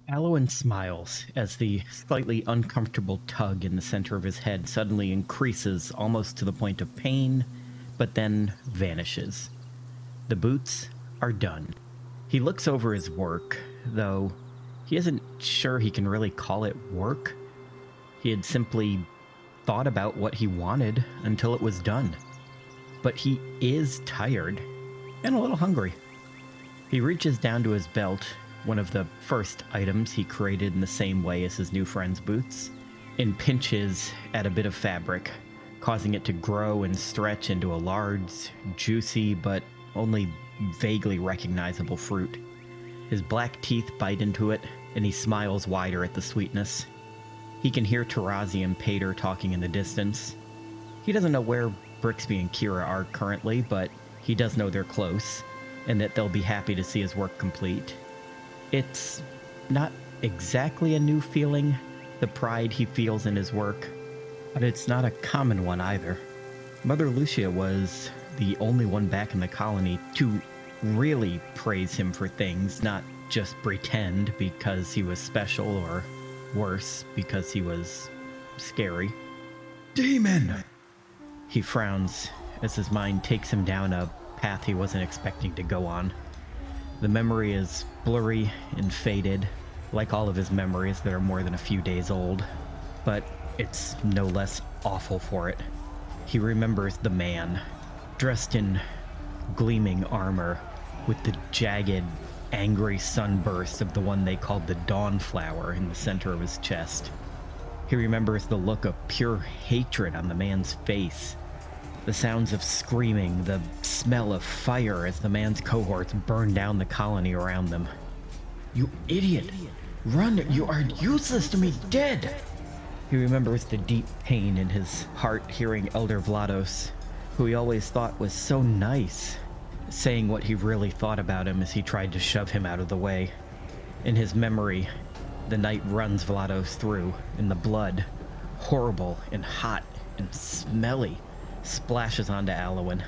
Alwyn smiles as the slightly uncomfortable tug in the center of his head suddenly increases almost to the point of pain, but then vanishes. The boots are done. He looks over his work, though he isn't sure he can really call it work. He had simply thought about what he wanted until it was done. But he is tired and a little hungry. He reaches down to his belt, one of the first items he created in the same way as his new friend's boots, and pinches at a bit of fabric, causing it to grow and stretch into a large, juicy, but only vaguely recognizable fruit. His black teeth bite into it, and he smiles wider at the sweetness. He can hear Tarazi and Pater talking in the distance. He doesn't know where Brixby and Kira are currently, but he does know they're close, and that they'll be happy to see his work complete. It's not exactly a new feeling, the pride he feels in his work, but it's not a common one either. Mother Lucia was the only one back in the colony to really praise him for things, not just pretend because he was special, or worse, because he was scary. Demon! He frowns as his mind takes him down a path he wasn't expecting to go on. The memory is blurry and faded, like all of his memories that are more than a few days old, but it's no less awful for it. He remembers the man, dressed in gleaming armor, with the jagged, angry sunburst of the one they called the Dawnflower in the center of his chest. He remembers the look of pure hatred on the man's face, the sounds of screaming, the smell of fire as the man's cohorts burn down the colony around them. You idiot! Run! You are useless to me, dead! He remembers the deep pain in his heart hearing Elder Vlados, who he always thought was so nice, saying what he really thought about him as he tried to shove him out of the way. In his memory, the night runs Vlados through, and the blood, horrible and hot and smelly, splashes onto Alwyn.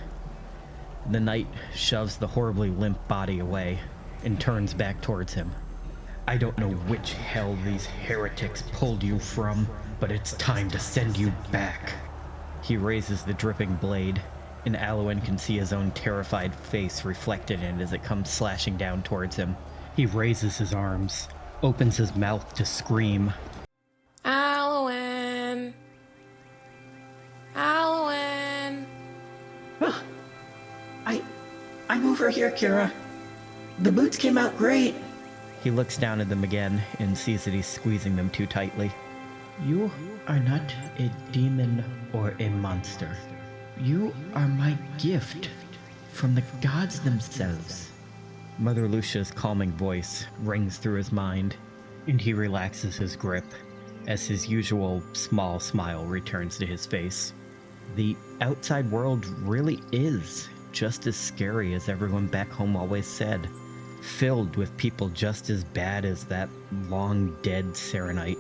The knight shoves the horribly limp body away and turns back towards him. I don't know which hell these heretics pulled you from, but it's time to send you back. He raises the dripping blade, and Alwyn can see his own terrified face reflected in it as it comes slashing down towards him. He raises his arms, opens his mouth to scream. Alwyn! Alwyn! I'm over here, Kira. The boots came out great. He looks down at them again and sees that he's squeezing them too tightly. You are not a demon or a monster. You are my gift from the gods themselves. Mother Lucia's calming voice rings through his mind, and he relaxes his grip as his usual small smile returns to his face. The outside world really is just as scary as everyone back home always said, filled with people just as bad as that long-dead Serenite.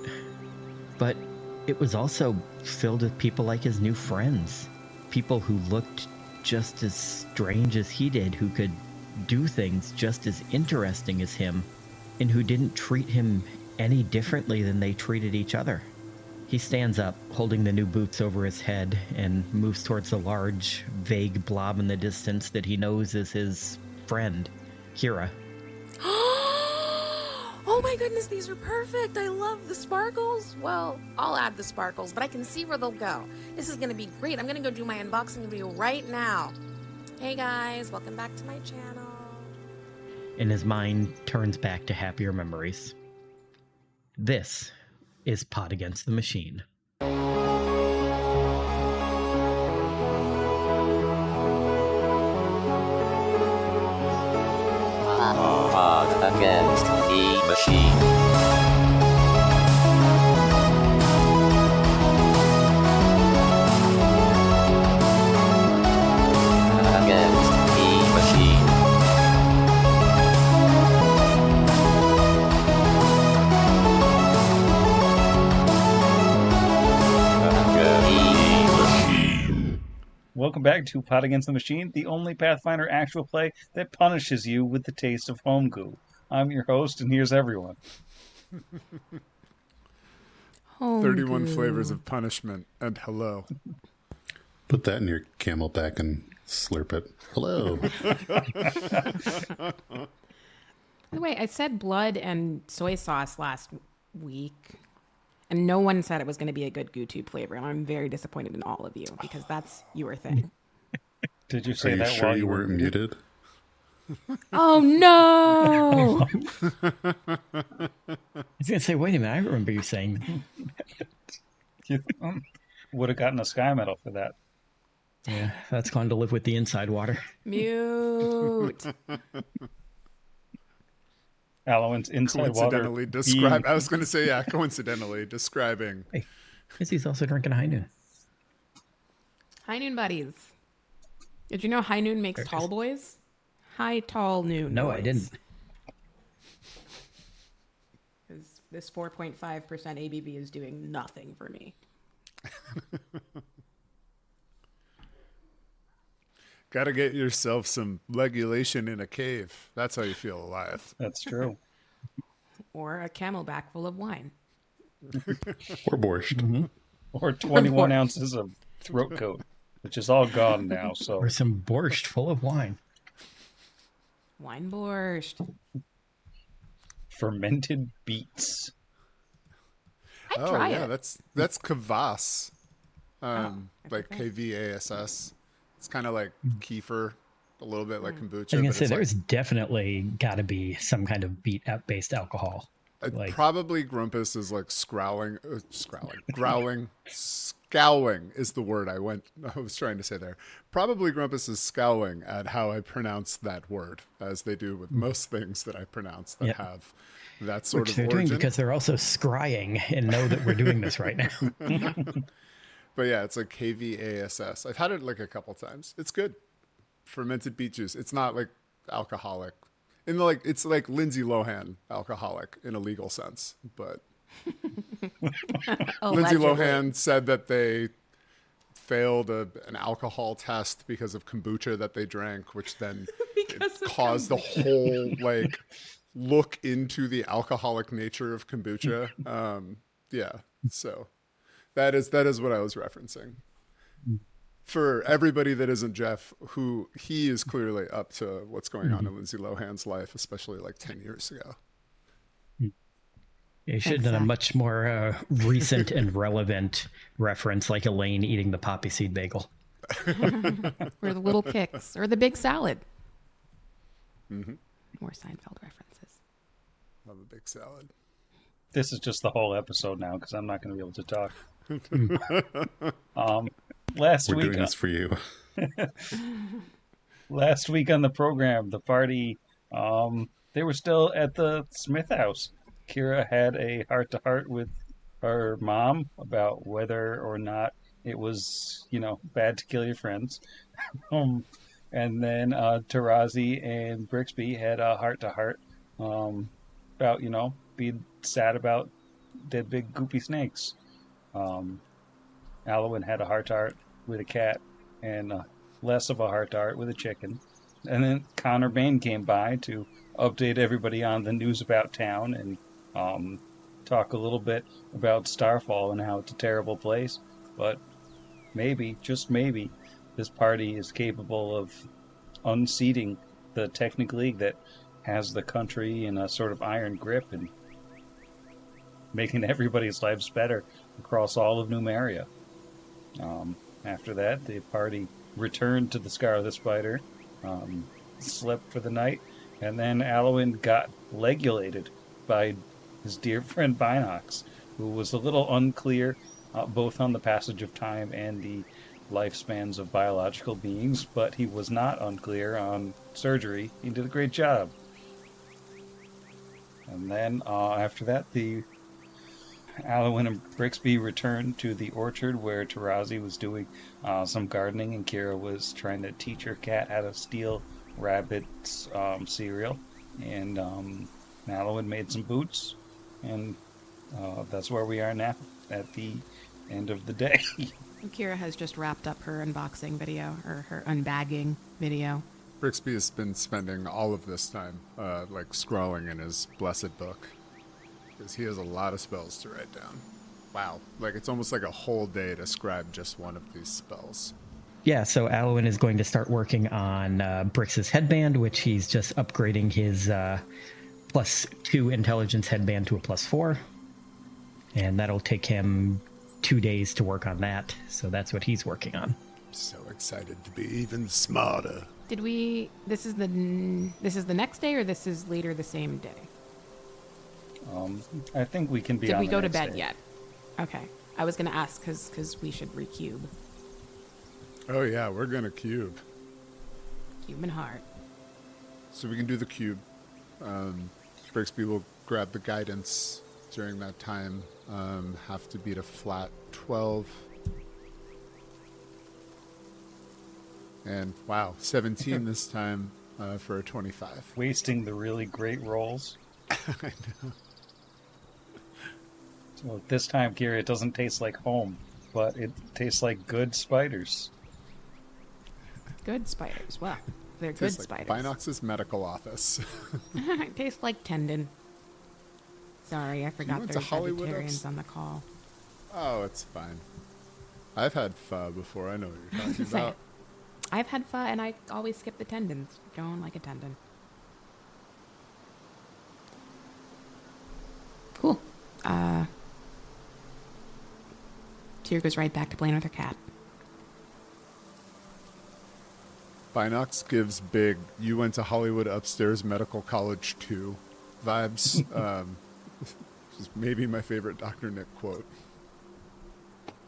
But it was also filled with people like his new friends, people who looked just as strange as he did, who could do things just as interesting as him, and who didn't treat him any differently than they treated each other. He stands up, holding the new boots over his head, and moves towards the large, vague blob in the distance that he knows is his friend, Kira. Oh my goodness, these are perfect. I love the sparkles. Well, I'll add the sparkles, but I can see where they'll go. This is going to be great. I'm going to go do my unboxing video right now. Hey guys, welcome back to my channel. And his mind turns back to happier memories. This is Pot Against the Machine. Pot Against the Machine. Welcome back to Pot Against the Machine, the only Pathfinder actual play that punishes you with the taste of home goo. I'm your host, and here's everyone. Home 31 goo. flavors of punishment and hello. Put that in your camelback and slurp it. Hello. By the way, I said blood and soy sauce last week, and no one said it was going to be a good GooTube flavor. And I'm very disappointed in all of you because that's your thing. Did you Are say you that sure while you weren't muted? Oh no! I was going to say, wait a minute, I remember you saying You would have gotten a Sky Medal for that. yeah, that's gone to live with the inside water. Mute. Alowin's inside water. Coincidentally describe. I was going to say, yeah, coincidentally describing. Hey, because he's also drinking High Noon. High Noon buddies. Did you know High Noon makes tall boys? High, tall, noon. No, boys. I didn't. This 4.5% ABV is doing nothing for me. Got to get yourself some legulation in a cave. That's how you feel alive. That's true. Or a camelback full of wine. Or borscht. Or 21 ounces of throat coat, which is all gone now. So Or some borscht full of wine. Wine borscht. fermented beets. I'd try yeah, it. that's kvass. I Like forgot. KVASS. It's kind of like kefir, a little bit like kombucha. I was gonna but say it's there's definitely got to be some kind of beet-based alcohol. Like probably Grumpus is like growling. Scowling is the word I was trying to say there. Probably Grumpus is scowling at how I pronounce that word, as they do with most things that I pronounce that Yep. have that sort which of they're origin. doing because they're also scrying and know that we're doing this right now. But yeah, it's like KVASS. I've had it like a couple times. It's good. Fermented beet juice. It's not like alcoholic. It's like Lindsay Lohan alcoholic in a legal sense, but Lindsay Allegedly. Lohan said that they failed an alcohol test because of kombucha that they drank, which then Because of caused the whole like look into the alcoholic nature of kombucha. Yeah, so that is what I was referencing. For everybody that isn't Jeff, who he is clearly up to what's going on in Lindsay Lohan's life, especially like 10 years ago. You should have done a much more recent and relevant reference, like Elaine eating the poppy seed bagel. Or the little kicks. Or the big salad. Mm-hmm. More Seinfeld references. Love a big salad. This is just the whole episode now because I'm not going to be able to talk. Last We're week, doing this for you. last week on the program, the party, they were still at the Smith house. Kira had a heart-to-heart with her mom about whether or not it was, bad to kill your friends. And then Tarazi and Brixby had a heart-to-heart about, being sad about dead big goopy snakes. Alwyn had a heart-to-heart with a cat and less of a heart-to-heart with a chicken. And then Connor Bain came by to update everybody on the news about town and talk a little bit about Starfall and how it's a terrible place. But maybe, just maybe, this party is capable of unseating the Technic League that has the country in a sort of iron grip and making everybody's lives better across all of Numeria. After that, the party returned to the Scar of the Spider, slept for the night, and then Alwyn got legulated by his dear friend Binox, who was a little unclear both on the passage of time and the lifespans of biological beings, but he was not unclear on surgery. He did a great job. And then after that, the Alwyn and Brixby returned to the orchard where Tarazi was doing some gardening and Kira was trying to teach her cat how to steal Rabbit's cereal. And Alwyn made some boots, and that's where we are now at the end of the day. Kira has just wrapped up her unboxing video, or her unbagging video. Brixby has been spending all of this time like scrawling in his blessed book. because he has a lot of spells to write down. Wow. Like, it's almost like a whole day to scribe just one of these spells. Yeah, so Alwyn is going to start working on Brix's headband, which he's just upgrading his +2 intelligence headband to a +4. And that'll take him 2 days to work on that. So that's what he's working on. So excited to be even smarter. Did we? This is the next day, or this is later the same day? I think we can be. Did on we the go to next bed day. yet? Okay, I was gonna ask because we should recube. Oh yeah, we're gonna cube. Human heart. So we can do the cube. Brixby will grab the guidance during that time. Have to beat a flat 12. And wow, 17 this time for a 25. Wasting the really great rolls. I know. Well, this time, Kira, it doesn't taste like home, but it tastes like good spiders. Good spiders. Well, they're good Tastes spiders. like Binox's medical office. It tastes like tendon. Sorry, I forgot went to there's Hollywood vegetarians on the call. Oh, it's fine. I've had pho before. I know what you're talking Say about. it. I've had pho, and I always skip the tendons. Don't like a tendon. Cool. Tyr goes right back to playing with her cat. Binox gives big, you went to Hollywood upstairs medical college too vibes. Which is maybe my favorite Dr. Nick quote.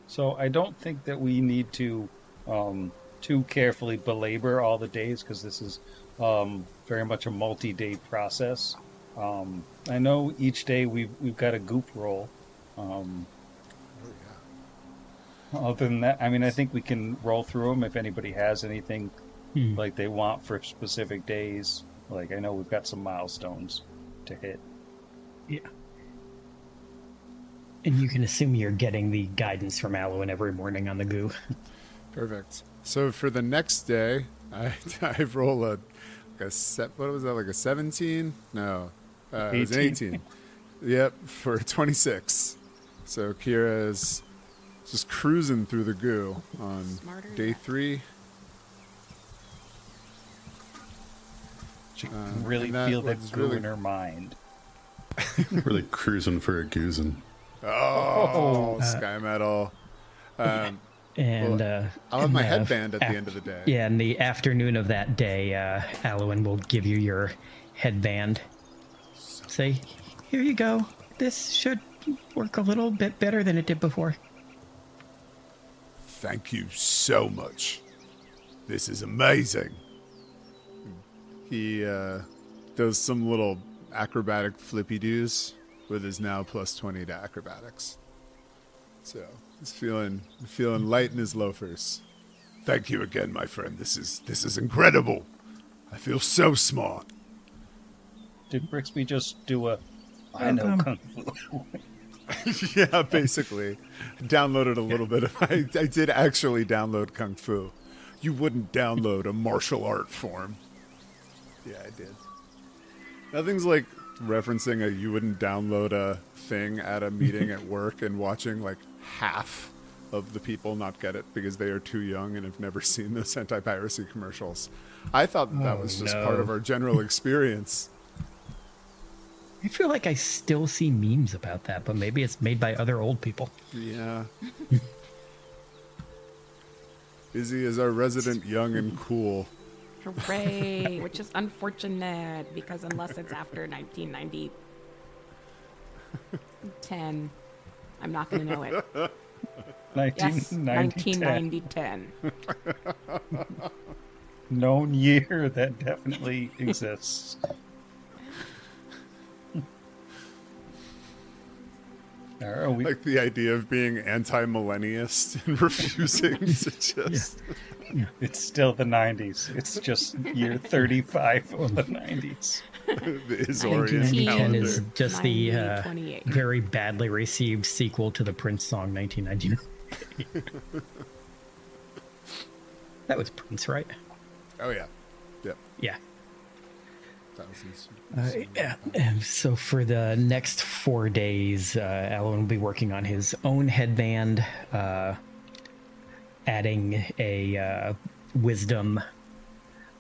So I don't think that we need to too carefully belabor all the days, because this is very much a multi-day process. I know each day we've got a goop roll. Other than that, I mean, I think we can roll through them if anybody has anything like they want for specific days. Like, I know we've got some milestones to hit. Yeah. And you can assume you're getting the guidance from Alwyn every morning on the goo. Perfect. So for the next day, I roll what was that, like a 17? No, it was an 18. Yep, for 26. So Kira is just cruising through the goo on day 3. She can really and that feel that was goo really- in her mind. Really cruising for a goozin'. Oh, Sky Metal. And I'll have my headband at the end of the day. Yeah, in the afternoon of that day, Alwyn will give you your headband. Say, here you go. This should work a little bit better than it did before. Thank you so much. This is amazing. He does some little acrobatic flippy-doos with his now +20 to acrobatics. So he's feeling light in his loafers. Thank you again, my friend. This is incredible. I feel so smart. Did Brixby just do a I know Kung Fu? Yeah, basically. Downloaded a little bit of... I did actually download Kung Fu. You wouldn't download a martial art form. Yeah, I did. Nothing's like referencing you wouldn't download a thing at a meeting at work and watching like half of the people not get it because they are too young and have never seen those anti-piracy commercials. I thought that was just part of our general experience. I feel like I still see memes about that, but maybe it's made by other old people. Yeah. Izzy is our resident young and cool. Hooray! Which is unfortunate because unless it's after 1990, 10, I'm not going to know it. 1990, 10. Known year that definitely exists. Are we... Like the idea of being anti-millennialist and refusing to just... Yeah. It's still the 90s. It's just year 35 of the 90s. The Isorian 1910 calendar. is just the 1928. very badly received sequel to the Prince song 1999. That was Prince, right? Oh, yeah. Yep. Yeah. Thousands. Yeah. And so for the next 4 days, Alan will be working on his own headband, adding a wisdom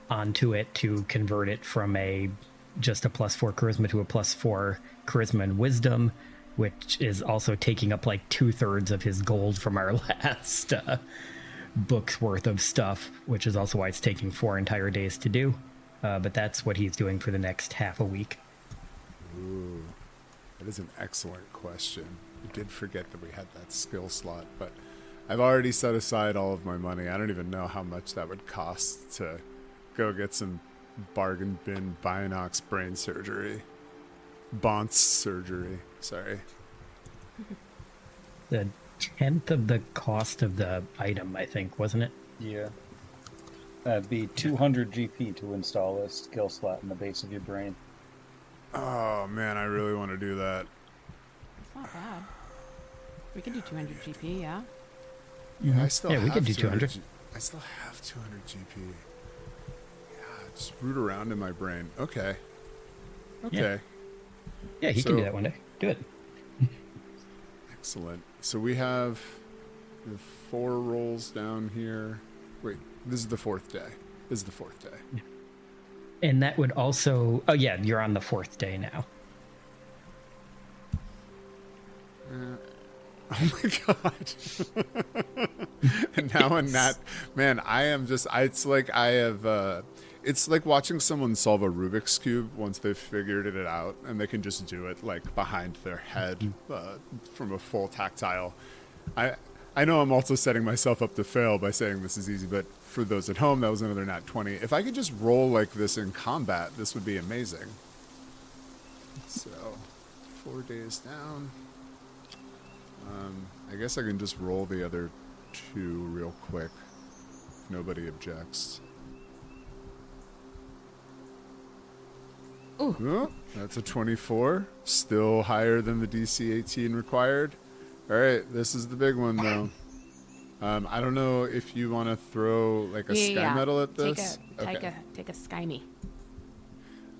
onto it to convert it from just a +4 charisma to a +4 charisma and wisdom, which is also taking up like 2/3 of his gold from our last book's worth of stuff, which is also why it's taking 4 entire days to do. But that's what he's doing for the next half a week. Ooh, that is an excellent question. I did forget that we had that skill slot, but I've already set aside all of my money. I don't even know how much that would cost to go get some bargain bin Bionox brain surgery. Bonce surgery, sorry. The 10th of the cost of the item, I think, wasn't it? Yeah. That'd be 200 GP to install a skill slot in the base of your brain. Oh man, I really want to do that. It's not bad. We can do 200 GP, yeah? Yeah, I still have we could do 200. I still have 200 GP. Yeah, just root around in my brain. Okay. Yeah, he can do that one day. Do it. Excellent. So we have 4 rolls down here. Wait, this is the 4th day. And that would also... Oh, yeah, you're on the 4th day now. Oh my god. And now in that, man, I am just, it's like I have, it's like watching someone solve a Rubik's Cube once they've figured it out and they can just do it like behind their head from a full tactile. I know I'm also setting myself up to fail by saying this is easy, but for those at home, that was another nat 20. If I could just roll like this in combat, this would be amazing. So, 4 days down. I guess I can just roll the other 2 real quick, if nobody objects. Ooh. Oh, that's a 24. Still higher than the DC 18 required. All right, this is the big one, though. I don't know if you want to throw like a sky medal at this. Take a sky me.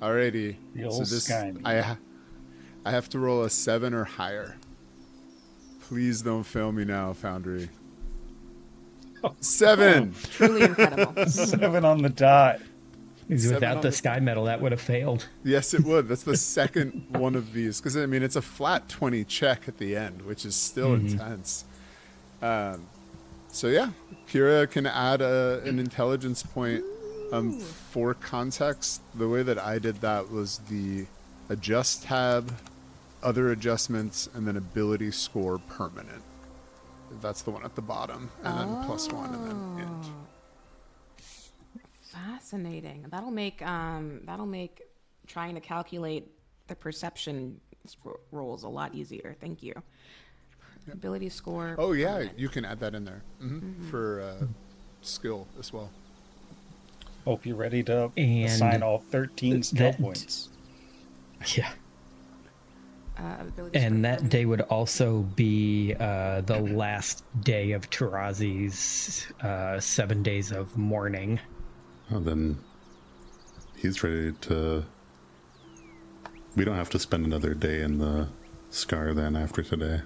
Alrighty. The old sky me. I have to roll a 7 or higher. Please don't fail me now, Foundry. 7. Truly incredible. 7 on the dot. Without the sky medal, that would have failed. Yes, it would. That's the second one of these. Because, I mean, it's a flat 20 check at the end, which is still intense. So, yeah, Kira can add an intelligence point. For context, the way that I did that was the adjust tab, other adjustments, and then ability score permanent. That's the one at the bottom. And then +1 and then int. Fascinating. That'll make trying to calculate the perception rolls a lot easier. Thank you. Yep. Ability score. Oh yeah, permanent. You can add that in there for skill as well. Hope you're ready to assign all 13 skill points. Yeah. And that day would also be the last day of Tarazi's 7 days of mourning. Oh, then he's ready to... We don't have to spend another day in the Scar then after today.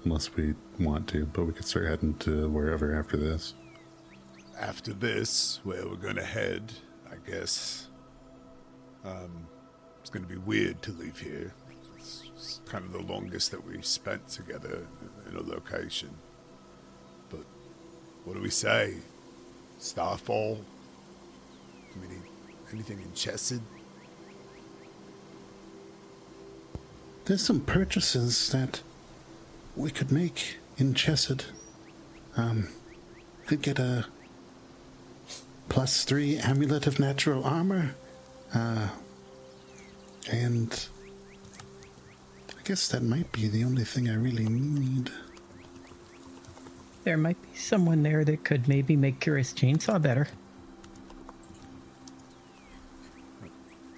Unless we want to, but we could start heading to wherever after this. After this, where we're gonna head, I guess. It's gonna be weird to leave here. It's kind of the longest that we've spent together in a location. But what do we say? Starfall? Anything in Chesed? There's some purchases that we could make in Chesed. Could get a +3 amulet of natural armor. And I guess that might be the only thing I really need. There might be someone there that could maybe make Curious Chainsaw better.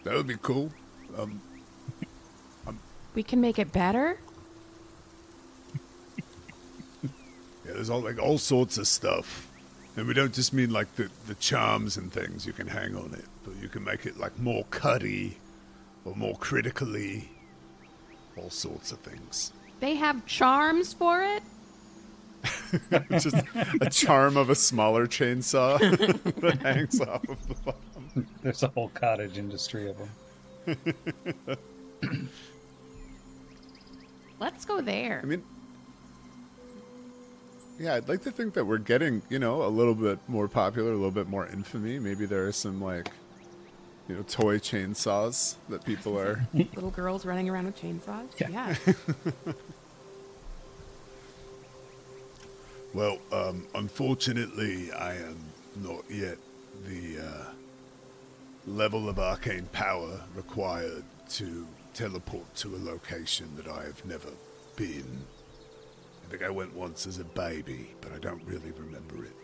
That would be cool. We can make it better? Yeah, there's all sorts of stuff. And we don't just mean like the charms and things you can hang on it, but you can make it like more cutty or more critically, all sorts of things. They have charms for it? Just a charm of a smaller chainsaw that hangs off of the bottom. There's a whole cottage industry of them. Let's go there. I mean, yeah, I'd like to think that we're getting, a little bit more popular, a little bit more infamy. Maybe there are some, toy chainsaws that people are... Little girls running around with chainsaws? Yeah. Well, unfortunately, I am not yet the level of arcane power required to teleport to a location that I have never been. I think I went once as a baby, but I don't really remember it.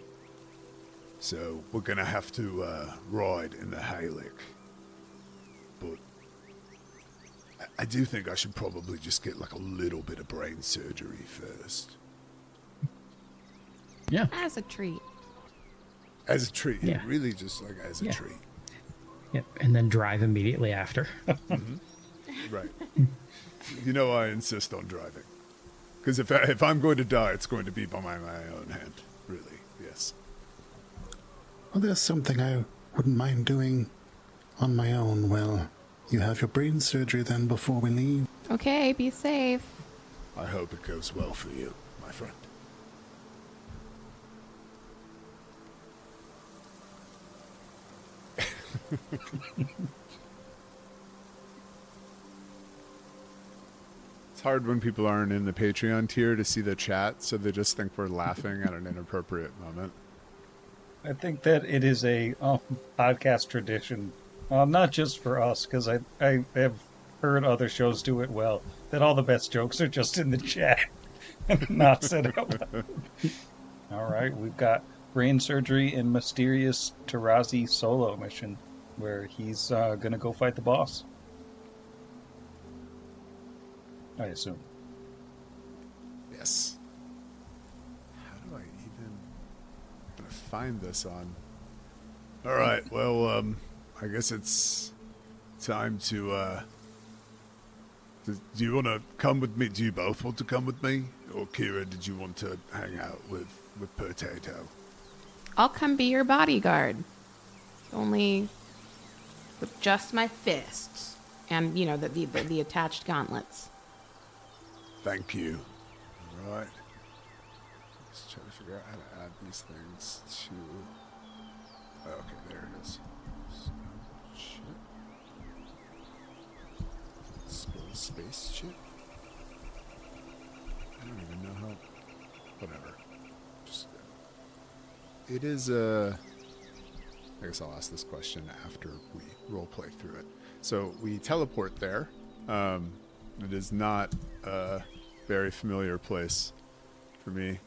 So we're going to have to ride in the haylick. But I do think I should probably just get like a little bit of brain surgery first. Yeah. As a treat. As a treat. Yeah. Really just like as a treat. Yep. And then drive immediately after. Right. I insist on driving. Because if I'm going to die, it's going to be by my own hand. Really, yes. Well, there's something I wouldn't mind doing on my own. Well, you have your brain surgery then before we leave. Okay, be safe. I hope it goes well for you, my friend. It's hard when people aren't in the Patreon tier to see the chat, so they just think we're laughing at an inappropriate moment. I think that it is a podcast tradition, not just for us, because I have heard other shows do it well, that all the best jokes are just in the chat and not set up. All right, we've got brain surgery and mysterious Tarazi solo mission, where he's going to go fight the boss. I assume. Yes. How do I even... I'm going to find this on... Alright, well, I guess it's time to, do you want to come with me? Do you both want to come with me? Or Kira, did you want to hang out with Potato? I'll come be your bodyguard. Only with just my fists. And, the attached gauntlets. Thank you. All right. Let's try to figure out how to add these things to... Oh, okay, there it is. Spaceship? I don't even know how... Whatever. Just... It is, I guess I'll ask this question after we roleplay through it. So, we teleport there. It is not a very familiar place for me,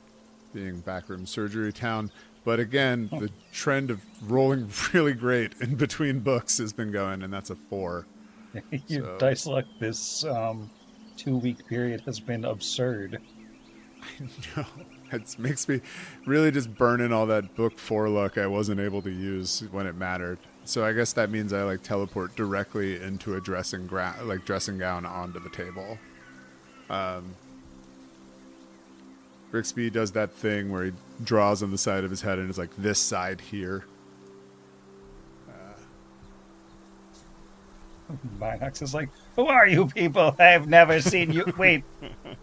being backroom surgery town. But again, the trend of rolling really great in between books has been going, and that's a 4. Your dice luck this 2-week period has been absurd. I know. It makes me really just burn in all that book 4 luck I wasn't able to use when it mattered. So I guess that means I teleport directly into a dressing gown onto the table. Brixby does that thing where he draws on the side of his head and it's like this side here. Minox is like, who are you people? I've never seen you.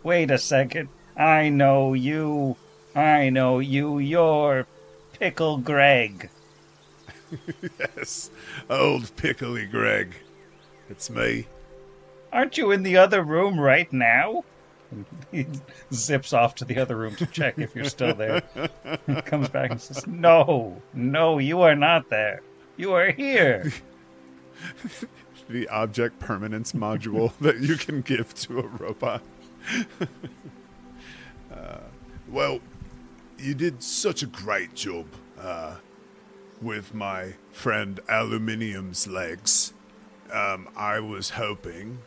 Wait a second. I know you. You're Pickle Greg. Yes, old Pickly Greg. It's me. Aren't you in the other room right now? He zips off to the other room to check if you're still there. Comes back and says, No, you are not there. You are here. The object permanence module that you can give to a robot. Well, you did such a great job with my friend Aluminium's legs. I was hoping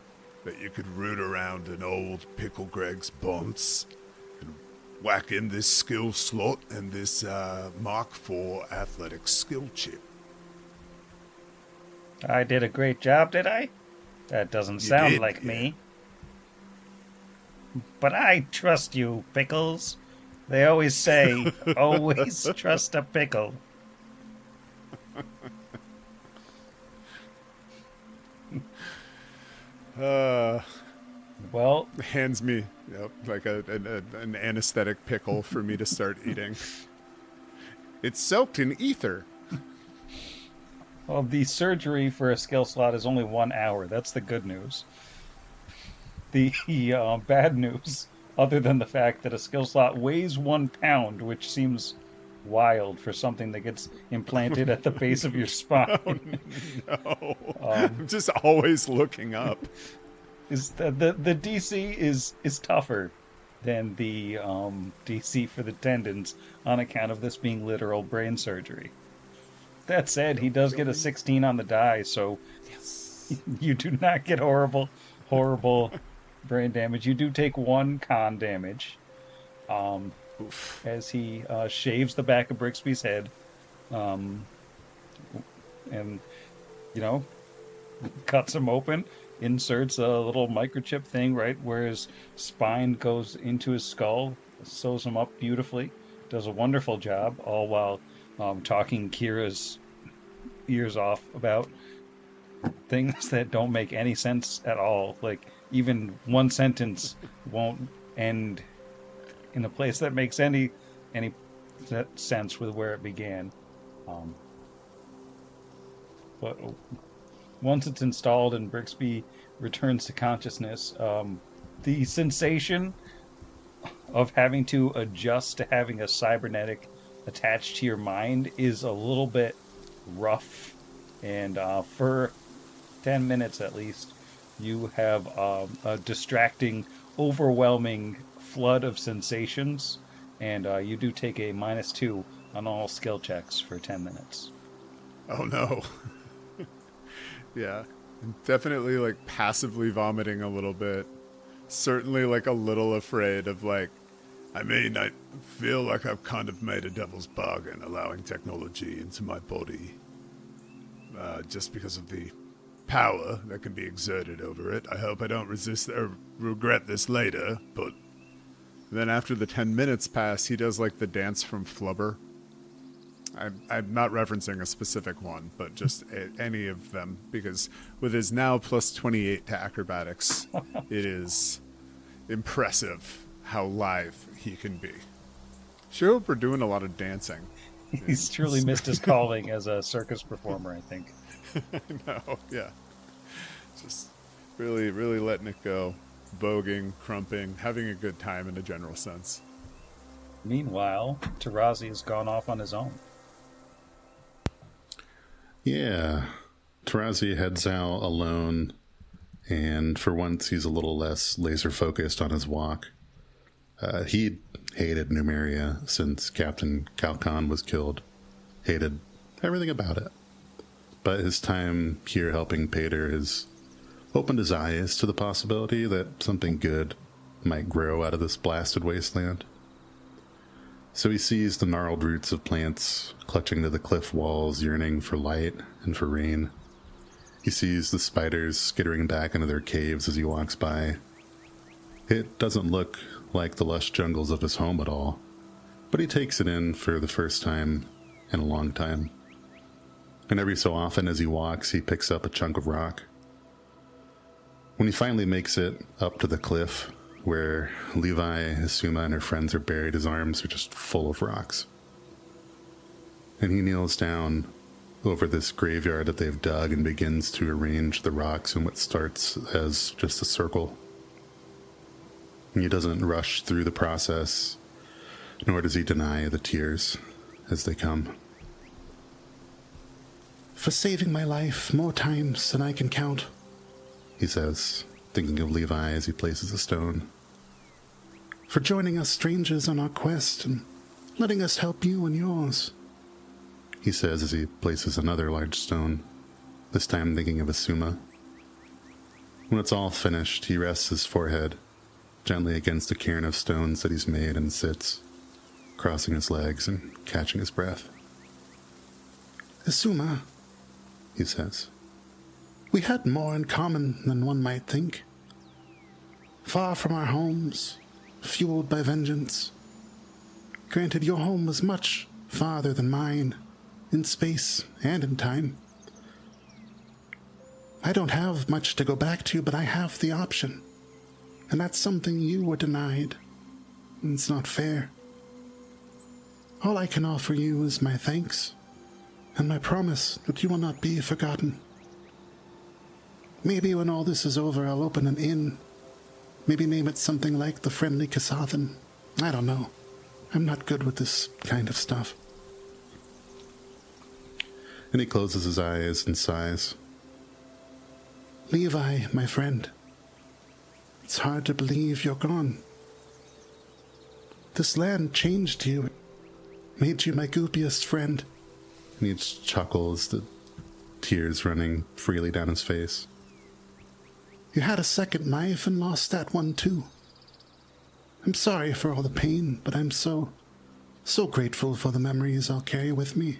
that you could root around in old Pickle Greg's bonds and whack in this skill slot and this Mark IV athletic skill chip. I did a great job, did I? That doesn't sound like me. But I trust you, Pickles. They always say, always trust a pickle. Well, hands me like an anesthetic pickle for me to start eating. It's soaked in ether. Well, the surgery for a skill slot is only 1 hour. That's the good news. The bad news, other than the fact that a skill slot weighs 1 pound, which seems wild for something that gets implanted at the base of your spine. Oh, no. I'm just always looking up. Is the DC is tougher than the DC for the tendons on account of this being literal brain surgery. That said, he does get a 16 on the die, so you do not get horrible brain damage. You do take 1 con damage as he shaves the back of Brixby's head, and cuts him open, inserts a little microchip thing right where his spine goes into his skull, sews him up beautifully, does a wonderful job, all while talking Kira's ears off about things that don't make any sense at all. Like, even one sentence won't end in a place that makes any sense with where it began. But once it's installed and Brixby returns to consciousness, the sensation of having to adjust to having a cybernetic attached to your mind is a little bit rough, and for 10 minutes at least you have a distracting, overwhelming flood of sensations, and you do take a -2 on all skill checks for 10 minutes. Oh no. Yeah, definitely like passively vomiting a little bit, certainly like a little afraid of like, I feel like I've kind of made a devil's bargain allowing technology into my body, just because of the power that can be exerted over it. I hope I don't resist or regret this later. But then after the 10 minutes pass, he does like the dance from Flubber. I'm not referencing a specific one, but just any of them, because with his now plus 28 to acrobatics, it is impressive how lithe he can be. Sure hope we're doing a lot of dancing. He's truly missed his calling as a circus performer, I think. No, yeah. Just really, really letting it go. Voguing, crumping, having a good time in a general sense. Meanwhile, Tarazi has gone off on his own. Yeah. Tarazi heads out alone, and for once he's a little less laser focused on his walk. He hated Numeria since Captain Calcon was killed. Hated everything about it. But his time here helping Pater has opened his eyes to the possibility that something good might grow out of this blasted wasteland. So he sees the gnarled roots of plants clutching to the cliff walls, yearning for light and for rain. He sees the spiders skittering back into their caves as he walks by. It doesn't look like the lush jungles of his home at all, but he takes it in for the first time in a long time. And every so often as he walks, he picks up a chunk of rock. When he finally makes it up to the cliff where Levi, Asuma, and her friends are buried, his arms are just full of rocks. And he kneels down over this graveyard that they've dug and begins to arrange the rocks in what starts as just a circle. And he doesn't rush through the process, nor does he deny the tears as they come. "For saving my life more times than I can count," he says, thinking of Levi as he places a stone. "For joining us strangers on our quest and letting us help you in yours," he says as he places another large stone, this time thinking of Asuma. When it's all finished, he rests his forehead gently against a cairn of stones that he's made and sits, crossing his legs and catching his breath. Isuma, He says, we had more in common than one might think. Far from our homes, fueled by vengeance. Granted, your home was much farther than mine, in space and in time. I don't have much to go back to, but I have the option. And that's something you were denied. And it's not fair. All I can offer you is my thanks, and my promise that you will not be forgotten. Maybe when all this is over, I'll open an inn. Maybe name it something like the Friendly Kasathan. I don't know. I'm not good with this kind of stuff. and he closes his eyes and sighs. Levi, my friend. It's hard to believe you're gone. This land changed you, made you my goopiest friend. And he chuckles, the tears running freely down his face. You had a second knife and lost that one too. I'm sorry for all the pain, but I'm so grateful for the memories I'll carry with me.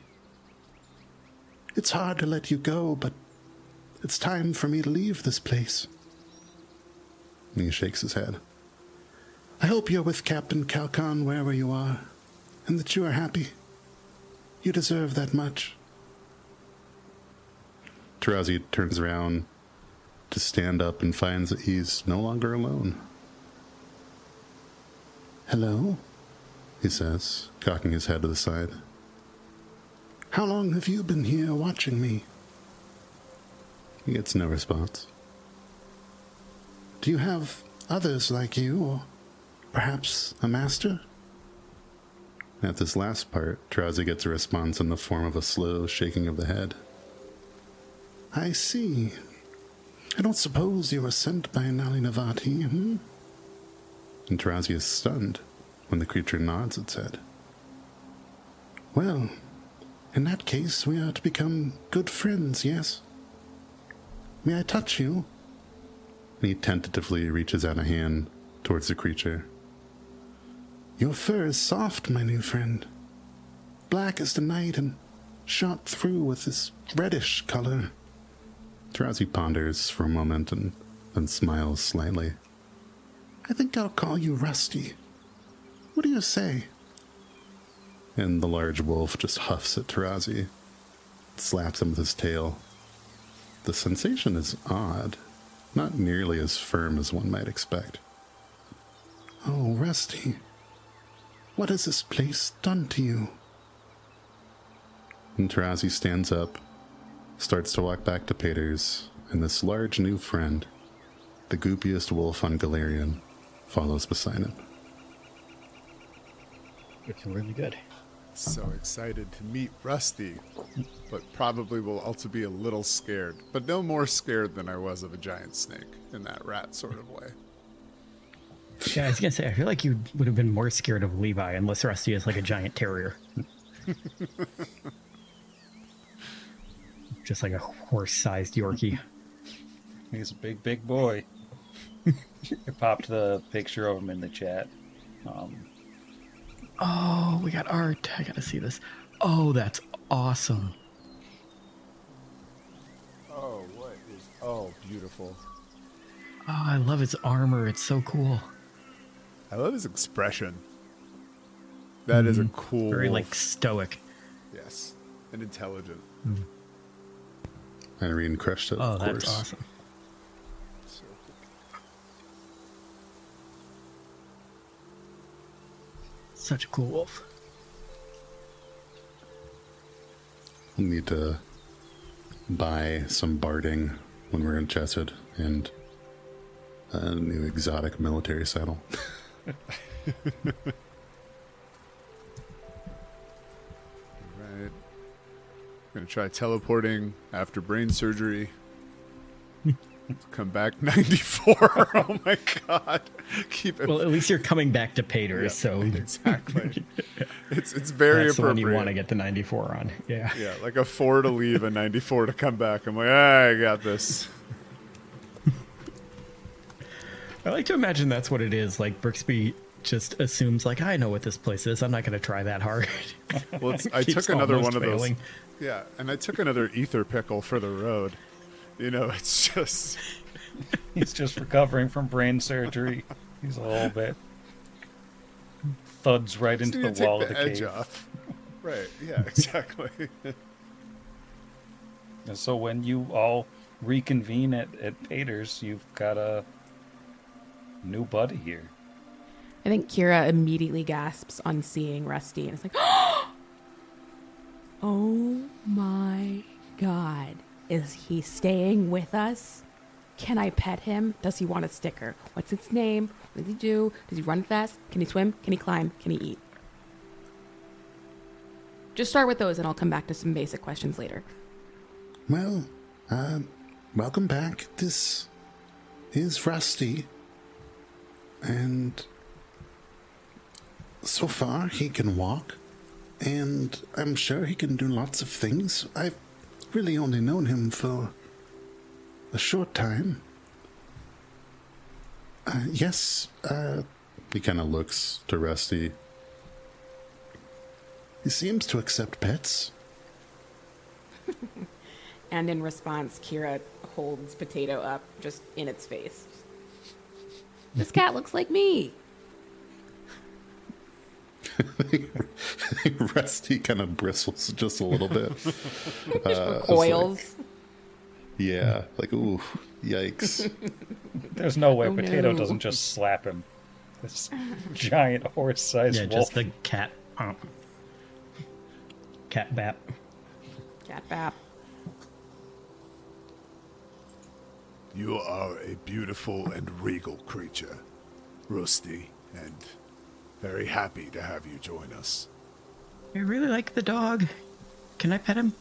It's hard to let you go, but it's time for me to leave this place. And he shakes his head. I hope you're with Captain Calcon wherever you are, and that you are happy. You deserve that much. Tarazi turns around to stand up and finds that he's no longer alone. Hello? He says, cocking his head to the side. How long have you been here watching me? He gets no response. Do you have others like you, or perhaps a master? At this last part, Tarazi gets a response in the form of a slow shaking of the head. I see. I don't suppose you were sent by Nali Navati, hmm? And Tarazi is stunned when the creature nods its head. Well, in that case, we are to become good friends, yes? May I touch you? And he tentatively reaches out a hand towards the creature. Your fur is soft, my new friend. Black as the night and shot through with this reddish color. Tarazi ponders for a moment and then smiles slightly. I think I'll call you Rusty. What do you say? And the large wolf just huffs at Tarazi, slaps him with his tail. The sensation is odd, not nearly as firm as one might expect. Oh, Rusty, what has this place done to you? And Tarazi stands up, starts to walk back to Pater's, and this large new friend, the goopiest wolf on Galarian, follows beside him. Looking really good. So excited to meet Rusty, but probably will also be a little scared, but no more scared than I was of a giant snake in that rat sort of way. Yeah, I was gonna say, I feel like you would have been more scared of Levi unless Rusty is like a giant terrier. Just like a horse-sized Yorkie. He's a big, big boy. I popped the picture of him in the chat. Oh, we got art. I gotta see this. Oh, that's awesome. Oh, what is... Oh, beautiful. Oh, I love his armor. It's so cool. I love his expression. That is a cool... Very, like, stoic. Yes. And intelligent. Irene crushed it, Oh, of that's course. awesome. So Such a cool wolf. We'll need to buy some barding when we're in Chesed and a new exotic military saddle. Right. Gonna try teleporting after brain surgery. Come back 94. Oh my god. Keep it. Well, at least you're coming back to Pater, Yeah, so exactly. It's very that's the one appropriate. you want to get the 94 on. Yeah. Yeah, like a 4 to leave, a 94 to come back. I'm like, I got this. I like to imagine that's what it is. Like Brixby just assumes, like, I know what this place is. I'm not going to try that hard. Well, I Keeps took another almost one of failing. those. Yeah, and I took another ether pickle for the road. You know, it's just. He's just recovering from brain surgery. He's a little bit thuds right Just into need the to wall take of the the edge cave. off. Right. Yeah. Exactly. And so when you all reconvene at Pater's, you've got a new buddy here. I think Kira immediately gasps on seeing Rusty and it's like, oh my god. Is he staying with us? Can I pet him? Does he want a sticker? What's its name? What does he do? Does he run fast? Can he swim? Can he climb? Can he eat? Just start with those and I'll come back to some basic questions later. Well, welcome back. This is Rusty. And so far he can walk. And I'm sure he can do lots of things. I've really only known him for a short time. Yes, He kind of looks to Rusty. he seems to accept pets. And in response, Kira holds Potato up just in its face. This cat looks like me. Rusty kind of bristles just a little bit. Coils. Yeah, like, ooh, yikes. There's no way Oh, Potato no. doesn't just slap him. This giant horse-sized Yeah, wolf. just the cat. Cat bap. Cat bap. You are a beautiful and regal creature, Rusty, and very happy to have you join us. I really like the dog. Can I pet him?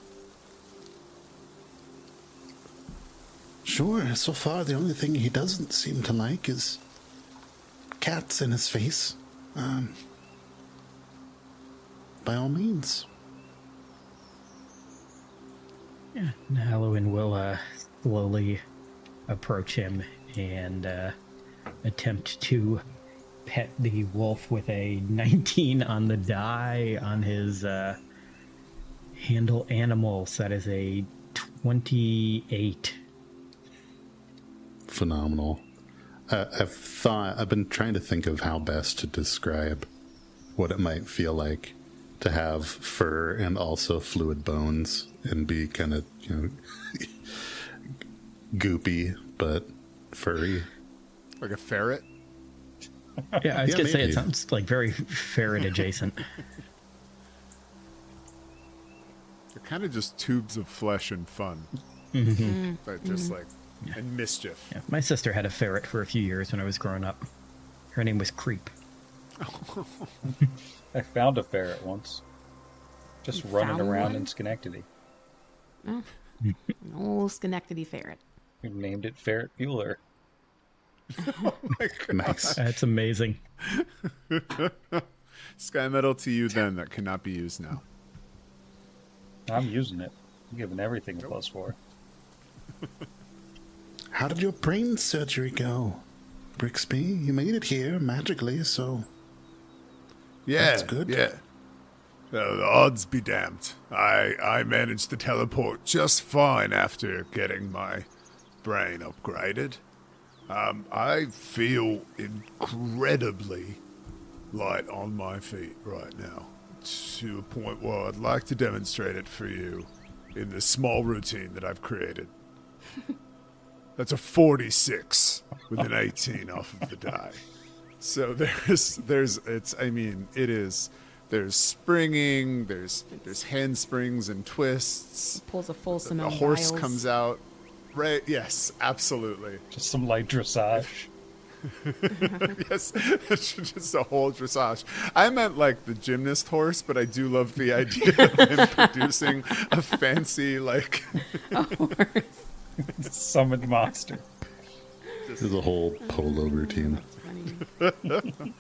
Sure, so far the only thing he doesn't seem to like is cats in his face. By all means. Yeah. Halloween will slowly approach him and attempt to pet the wolf with a 19 on the die on his handle animals. That is a 28. Phenomenal. I've been trying to think of how best to describe what it might feel like to have fur and also fluid bones and be kind of, goopy but furry. Like a ferret. Yeah, I was Yeah, gonna say maybe. it sounds like very ferret adjacent. They're kind of just tubes of flesh and fun. But just like, and mischief. Yeah, my sister had a ferret for a few years when I was growing up. Her name was Creep. I found a ferret once. Just You running found around one? in Schenectady. An old Schenectady ferret. We named it Ferret Bueller. Nice. That's amazing. Sky metal to you then that cannot be used now. I'm using it. I'm giving everything a +4. How did your brain surgery go, Brixby? You made it here magically, so Yeah, That's good. yeah. The odds be damned. I managed to teleport just fine after getting my brain upgraded. I feel incredibly light on my feet right now, to a point where I'd like to demonstrate it for you in this small routine that I've created. That's a 46 with an 18 off of the die. So there's springing, there's handsprings and twists. Pulls a full A Simone horse Biles. comes out. Right, yes, absolutely. Just some light dressage. Yes, it's just a whole dressage. I meant like the gymnast horse, but I do love the idea of him producing a fancy, like, A horse. Summoned monster. There's a whole polo routine. Funny.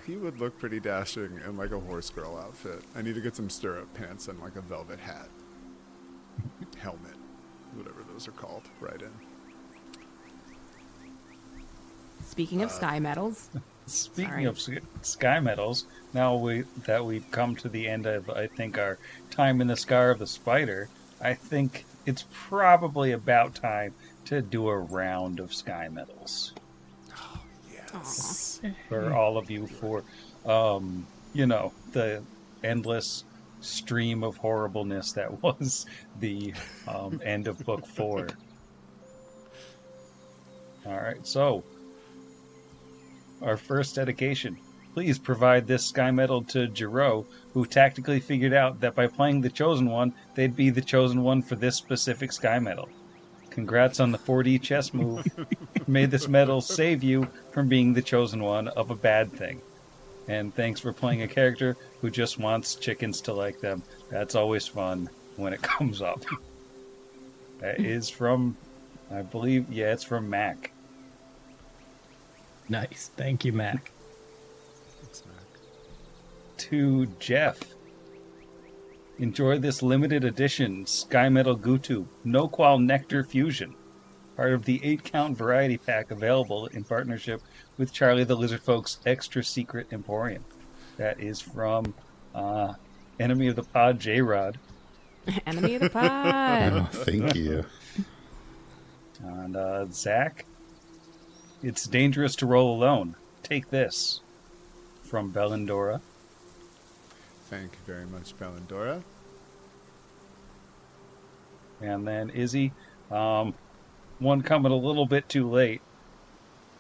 he would look pretty dashing in like a horse girl outfit. I need to get some stirrup pants and like a velvet hat. Helmet. Whatever those are called. Right in. Speaking of sky metals. Speaking of sky metals, now that we've come to the end of, I think, our time in the Scar of the Spider, I think it's probably about time to do a round of sky metals. Oh, yes. For all of you, for, the endless stream of horribleness that was the end of Book 4. All right, so our first dedication. Please provide this sky medal to Jiro, who tactically figured out that by playing the Chosen One, they'd be the Chosen One for this specific sky medal. Congrats on the 4D chess move. May this medal save you from being the Chosen One of a bad thing. And thanks for playing a character who just wants chickens to like them. That's always fun when it comes up. That is from, I believe, it's from Mac. Nice. Thank you, Mac. Thanks, Mac. To Jeff. Enjoy this limited edition Sky Metal Gutu No Qual Nectar Fusion. Part of the 8-count variety pack available in partnership with Charlie the Lizard Folk's Extra Secret Emporium. That is from Enemy of the Pod, J-Rod. Enemy of the pod. Oh, thank you. And Zach. It's dangerous to roll alone. Take this. From Bellandora. Thank you very much, Bellandora. And then Izzy. One coming a little bit too late.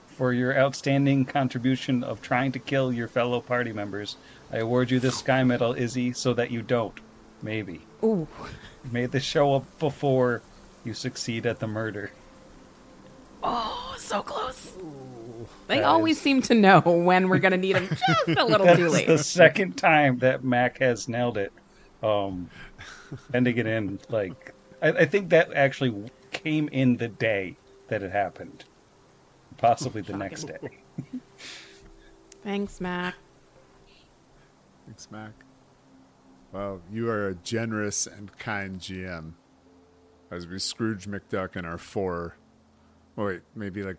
For your outstanding contribution of trying to kill your fellow party members, I award you this Sky Medal, Izzy, so that you don't. Maybe. Ooh. May this show up before you succeed at the murder. Oh, so close. They always seem to know when we're going to need them just a little too late. The second time that Mac has nailed it. Ending it in, I think that actually came in the day that it happened. Possibly the next day. Thanks, Mac. Thanks, Mac. Well, you are a generous and kind GM. As we Scrooge McDuck in our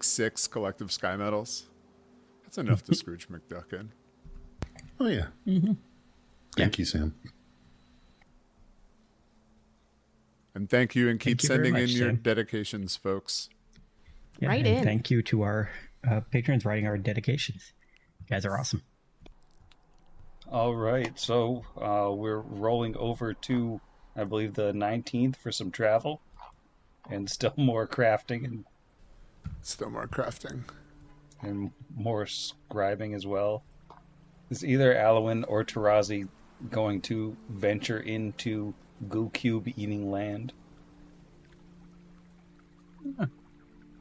6 collective sky medals. That's enough to Scrooge McDuck in. Oh, yeah. Mm-hmm. Thank you, Sam. And thank you, and keep sending in your Sam. dedications, folks. Yeah, Right and in. Thank you to our patrons writing our dedications. You guys are awesome. All right, so we're rolling over to, I believe, the 19th for some travel. And still more crafting and Still more crafting. more scribing as well. Is either Alwyn or Tarazi going to venture into Goo Cube eating land?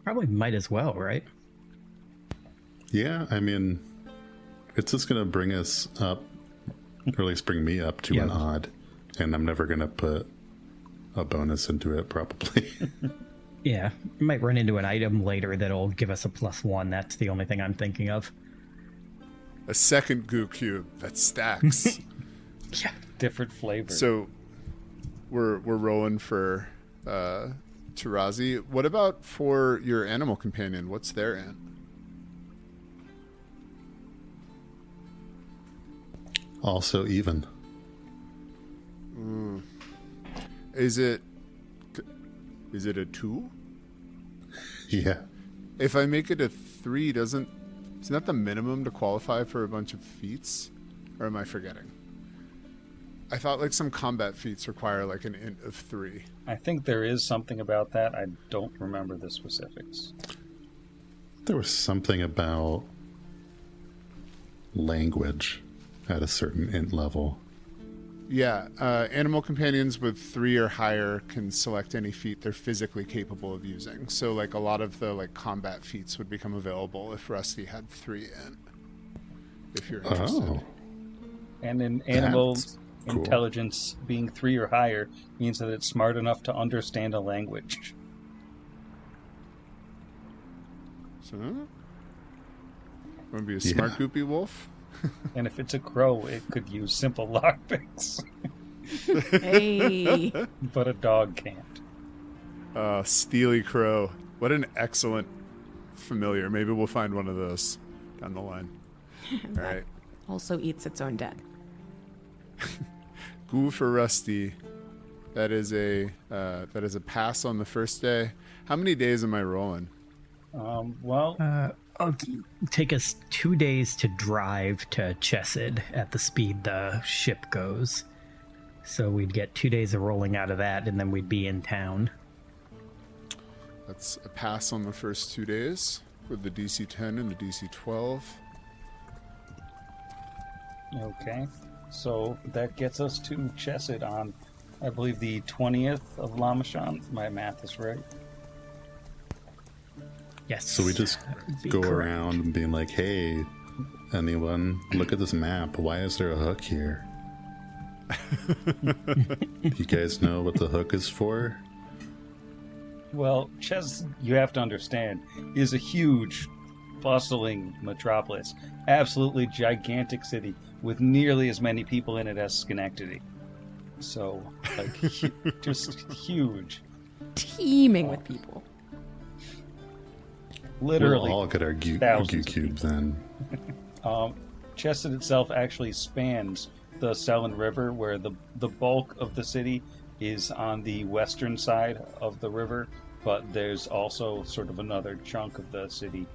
Probably might as well, right? Yeah, I mean, it's just going to bring us up, or at least bring me up to an odd, and I'm never going to put a bonus into it, probably. Yeah, you might run into an item later that'll give us a +1. That's the only thing I'm thinking of. A second Goo Cube that stacks. Yeah. Different flavor. So we're rolling for Tarazi. What about for your animal companion? What's their ant? Also even. Is it a 2? Yeah. If I make it a 3, isn't that the minimum to qualify for a bunch of feats? Or am I forgetting? I thought some combat feats require an int of 3. I think there is something about that. I don't remember the specifics. There was something about language at a certain int level. Yeah, animal companions with 3 or higher can select any feat they're physically capable of using. So a lot of the combat feats would become available if Rusty had 3 int. If you're interested. Oh. And in animal That's cool. intelligence, being 3 or higher means that it's smart enough to understand a language. So, want to be a smart goopy wolf? And if it's a crow, it could use simple lockpicks. Hey. But a dog can't. Steely Crow. What an excellent familiar. Maybe we'll find one of those down the line. All right. Also eats its own dead. Goo for Rusty. That is a pass on the first day. How many days am I rolling? It'll take us 2 days to drive to Chesed at the speed the ship goes. So we'd get 2 days of rolling out of that, and then we'd be in town. That's a pass on the first 2 days with the DC 10 and the DC 12. Okay, so that gets us to Chesed on, I believe, the 20th of Lamashon. If my math is right. Yes. So we just go around and being like, hey, anyone, look at this map. Why is there a hook here? You guys know what the hook is for? Well, you have to understand, is a huge, bustling metropolis. Absolutely gigantic city with nearly as many people in it as Schenectady. So, like, just huge. Teeming with people. Literally. We'll all get our Goo cubes then. Chesed itself actually spans the Selin River, where the bulk of the city is on the western side of the river, but there's also sort of another chunk of the city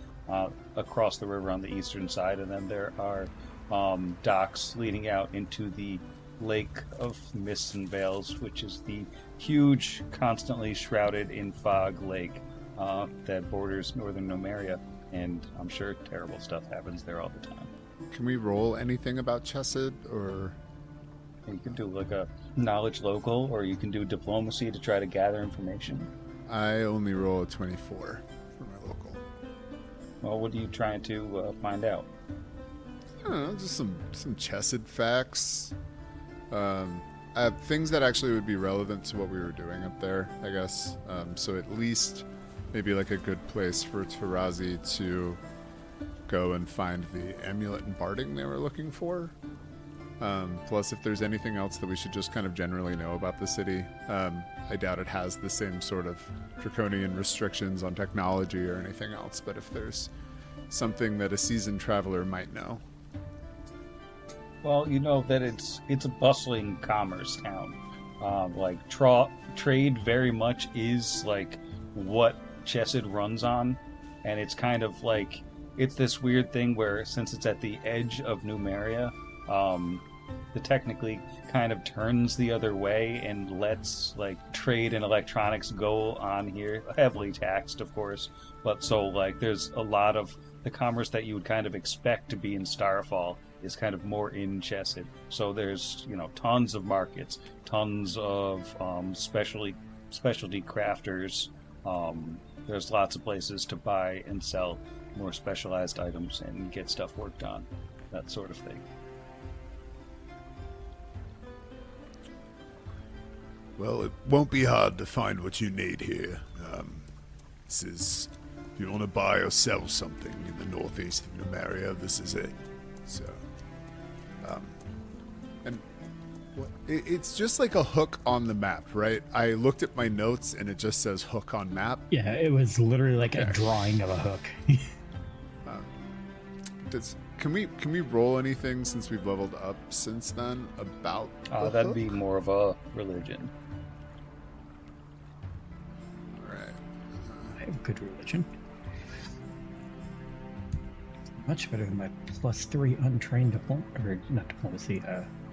across the river on the eastern side, and then there are docks leading out into the Lake of Mists and Veils, which is the huge, constantly shrouded in fog lake that borders northern Nomeria, and I'm sure terrible stuff happens there all the time. Can we roll anything about Chesed, or...? You can do like a knowledge local, or you can do diplomacy to try to gather information. I only roll a 24 for my local. Well, what are you trying to find out? I don't know, just some Chesed facts. Things that actually would be relevant to what we were doing up there, I guess. So at least maybe like a good place for Tarazi to go and find the amulet and barding they were looking for. Plus, if there's anything else that we should just kind of generally know about the city. I doubt it has the same sort of draconian restrictions on technology or anything else, but if there's something that a seasoned traveler might know. Well, you know that it's a bustling commerce town. Trade very much is like what Chesed runs on, and it's kind of like it's this weird thing where since it's at the edge of Numeria, it technically kind of turns the other way and lets like trade and electronics go on here, heavily taxed, of course. But so like there's a lot of the commerce that you would kind of expect to be in Starfall is kind of more in Chesed. So there's tons of markets, tons of specialty crafters. There's lots of places to buy and sell more specialized items and get stuff worked on, that sort of thing. Well, it won't be hard to find what you need here. This is, if you want to buy or sell something in the northeast of Numeria, this is it. So, And it's just like a hook on the map, right? I looked at my notes and it just says hook on map. Yeah, it was literally like a drawing of a hook. Can we roll anything since we've leveled up since then about the that'd hook? be more of a religion. All right. I have good religion. Much better than my +3 untrained or not diplomacy,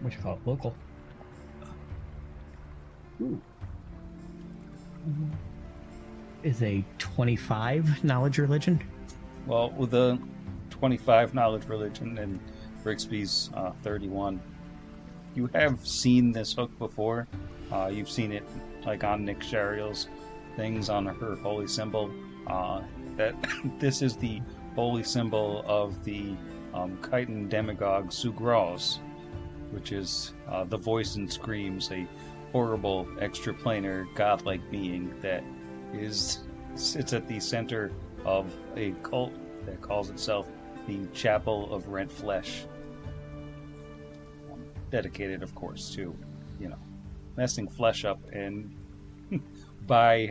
what you call it, local. Ooh. Is a 25 knowledge religion? Well, with the 25 knowledge religion and Brixby's 31, you have seen this hook before. You've seen it like on Nick Shariel's things on her holy symbol. That this is the holy symbol of the chitin demagogue Sugros, which is the voice and screams, a horrible extraplanar godlike being that sits at the center of a cult that calls itself the Chapel of Rent Flesh. Dedicated, of course, to, messing flesh up and by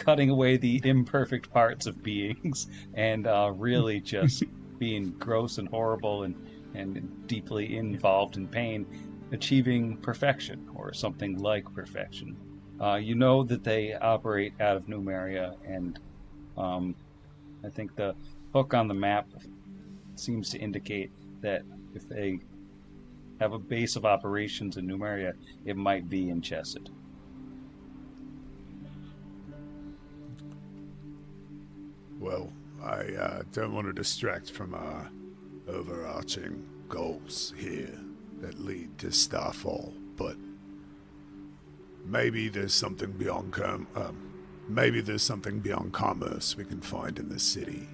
cutting away the imperfect parts of beings and really just being gross and horrible and deeply involved in pain, achieving perfection or something like perfection. You know that they operate out of Numeria, and I think the hook on the map seems to indicate that if they have a base of operations in Numeria, it might be in Chesed. Well, I don't want to distract from our overarching goals here that lead to Starfall, but maybe there's something beyond commerce we can find in this city.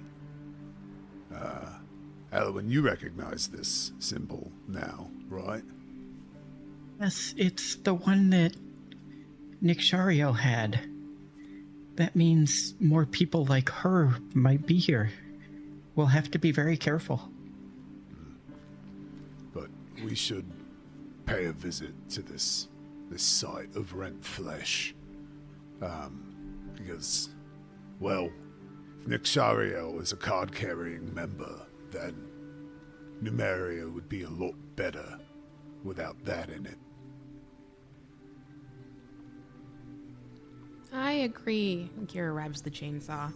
Elwyn, you recognize this symbol now, right? Yes, it's the one that Nixariel had. That means more people like her might be here. We'll have to be very careful. But we should pay a visit to this site of rent flesh. Because, well, if Nixariel is a card-carrying member, then Numeria would be a lot better without that in it. I agree. Kira grabs the chainsaw.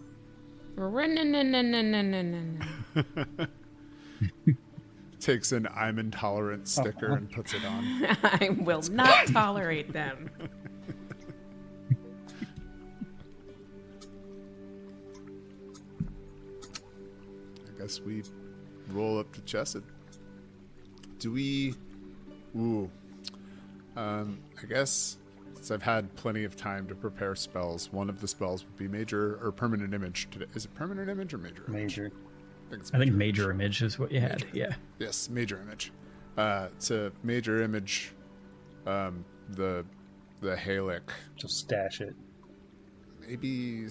Takes an I'm intolerant sticker and puts it on. I will not tolerate them. I guess we roll up to Chesed. Do we... Ooh. I guess, since I've had plenty of time to prepare spells, one of the spells would be Major or Permanent Image today. Is it Permanent Image or Major Image? Major. I think Major Image is what you had, yeah. Yes, Major Image. To Major Image, the Halic. Just stash it. Maybe...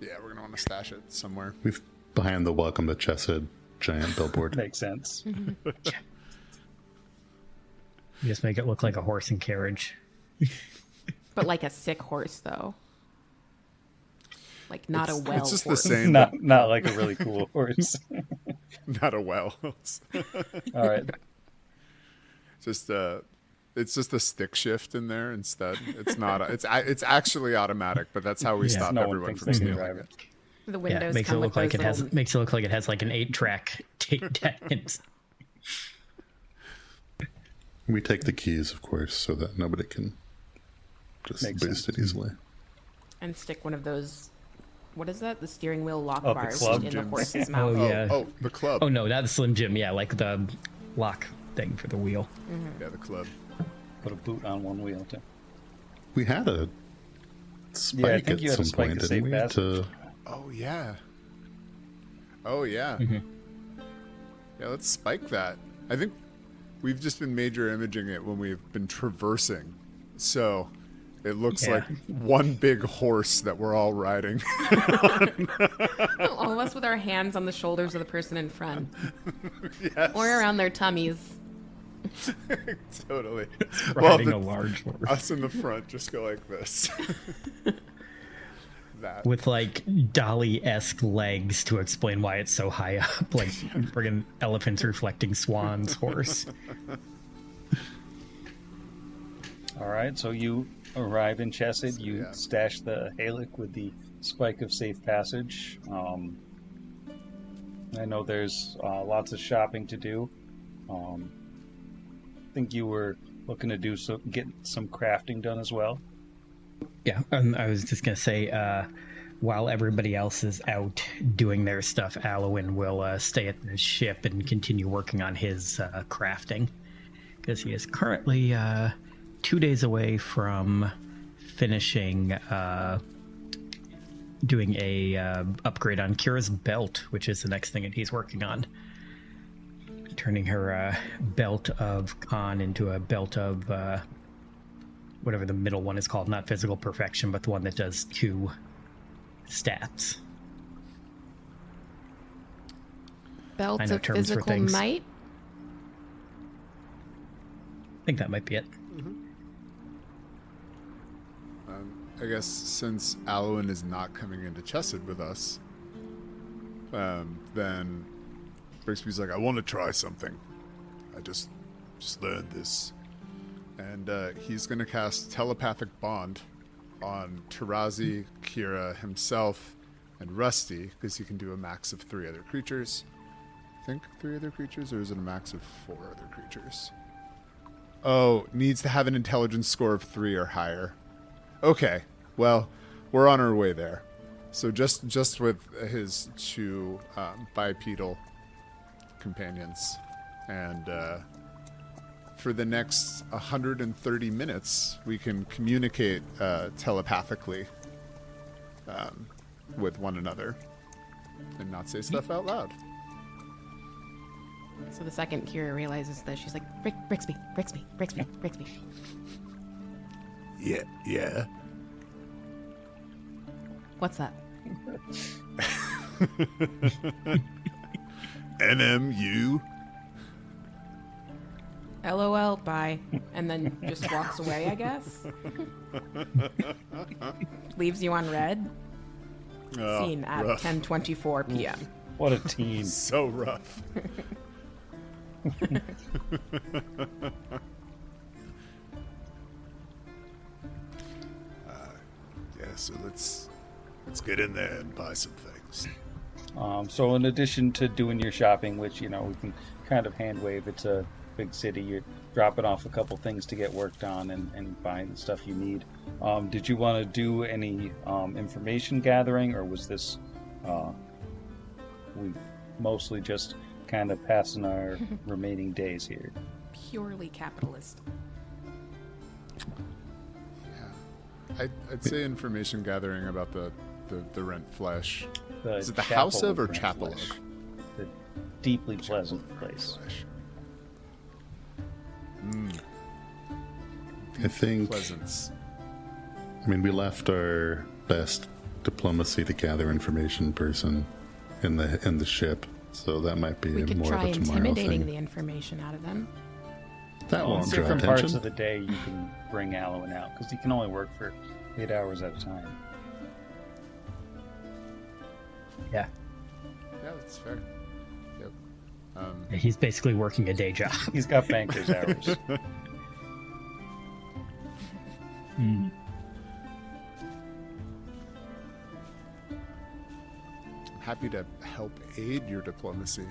Yeah, we're going to want to stash it somewhere. We've behind the Welcome to Chesed giant billboard. Makes sense. You just make it look like a horse and carriage. But like a sick horse, though. Like not a well It's just horse. the same. Not like a really cool horse. Not a well. All right. Just it's just a stick shift in there instead. It's not. It's actually automatic, but that's how we stop no one everyone thinks from they can stealing drive it. The Yeah, windows makes it come look with like it those has little- makes it look like it has like an 8-track tape deck. We take the keys, of course, so that nobody can just Makes boost sense. it easily. and stick one of those. What is that? The steering wheel lock Oh, the bars club in the gyms. horse's Oh mouth. yeah. Oh, the club. Oh no, not the Slim Jim. Yeah, like the lock thing for the wheel. Yeah, the club. Put a boot on one wheel, too. We had a spike Yeah, I think at you had a some spike point, to didn't save we? passage. Oh yeah. Oh yeah. Yeah, let's spike that. I think we've just been major imaging it when we've been traversing, so it looks Yeah. like one big horse that we're all riding. All of us with our hands on the shoulders of the person in front, Yes. or around their tummies. Totally. Riding the- a large horse. Us in the front just go like this. That. With like dolly-esque legs to explain why it's so high up, like friggin' elephants reflecting swans horse. All right, so you arrive in Chesed. You Yeah. stash the Halic with the spike of safe passage. I know there's lots of shopping to do. I think you were looking to get some crafting done as well. Yeah, I was just gonna say, while everybody else is out doing their stuff, Alwyn will stay at the ship and continue working on his crafting, because he is currently 2 days away from finishing doing a upgrade on Kira's belt, which is the next thing that he's working on. Turning her belt of Khan into a belt of whatever the middle one is called, not physical perfection, but the one that does 2 stats. Belt I know of terms for physical things. might. I think that might be it. I guess since Alwyn is not coming into Chesed with us, then Brixby's like, I want to try something. I just learned this. And he's going to cast Telepathic Bond on Tarazi, Kira, himself, and Rusty, because he can do a max of 3 other creatures. I think 3 other creatures, or is it a max of 4 other creatures? Oh, needs to have an intelligence score of 3 or higher. Okay, well, we're on our way there. So just with his 2 bipedal companions, and for the next 130 minutes, we can communicate telepathically with one another and not say stuff out loud. So the second Kira realizes this, she's like, Brixby. Yeah. What's that? NMU. LOL, bye. And then just walks away, I guess. Leaves you on red. Scene at rough. 10:24 p.m. What a teen. So rough. Yeah, so let's get in there and buy some things. So in addition to doing your shopping, which, we can kind of hand wave, it's a big city, you're dropping off a couple things to get worked on and buying the stuff you need. Did you want to do any information gathering, or was this we mostly just kind of passing our remaining days here? Purely capitalist. Yeah. I'd say information gathering about the Rent Flesh. Is it the Chapel House of or Rent Chapel Flesh. of? The deeply pleasant place. Flesh. I think. Pleasance. I mean, we left our best diplomacy to gather information person in the ship, so that might be We could more try of a tomorrow intimidating thing. the information out of them. That won't draw Different parts attention. of the day you can bring Alwyn out, because he can only work for 8 hours at a time. Yeah. Yeah, that's fair. Yep. He's basically working a day job. He's got banker's hours. Mm. I'm happy to help aid your diplomacy,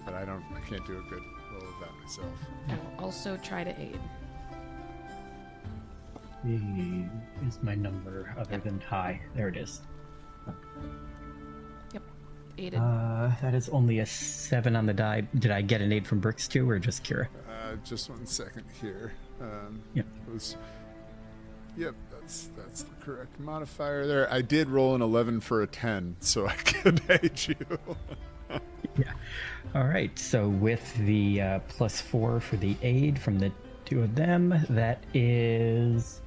but I can't do a good role of that myself. I will also try to aid. Is my number other than high? There it is. Yep. Aided. That is only a 7 on the die. Did I get an aid from Brix too, or just Kira? Just 1 second here. Yep. Yep, that's the correct modifier there. I did roll an 11 for a 10, so I can aid you. Yeah. All right. So with the +4 for the aid from the 2 of them, that is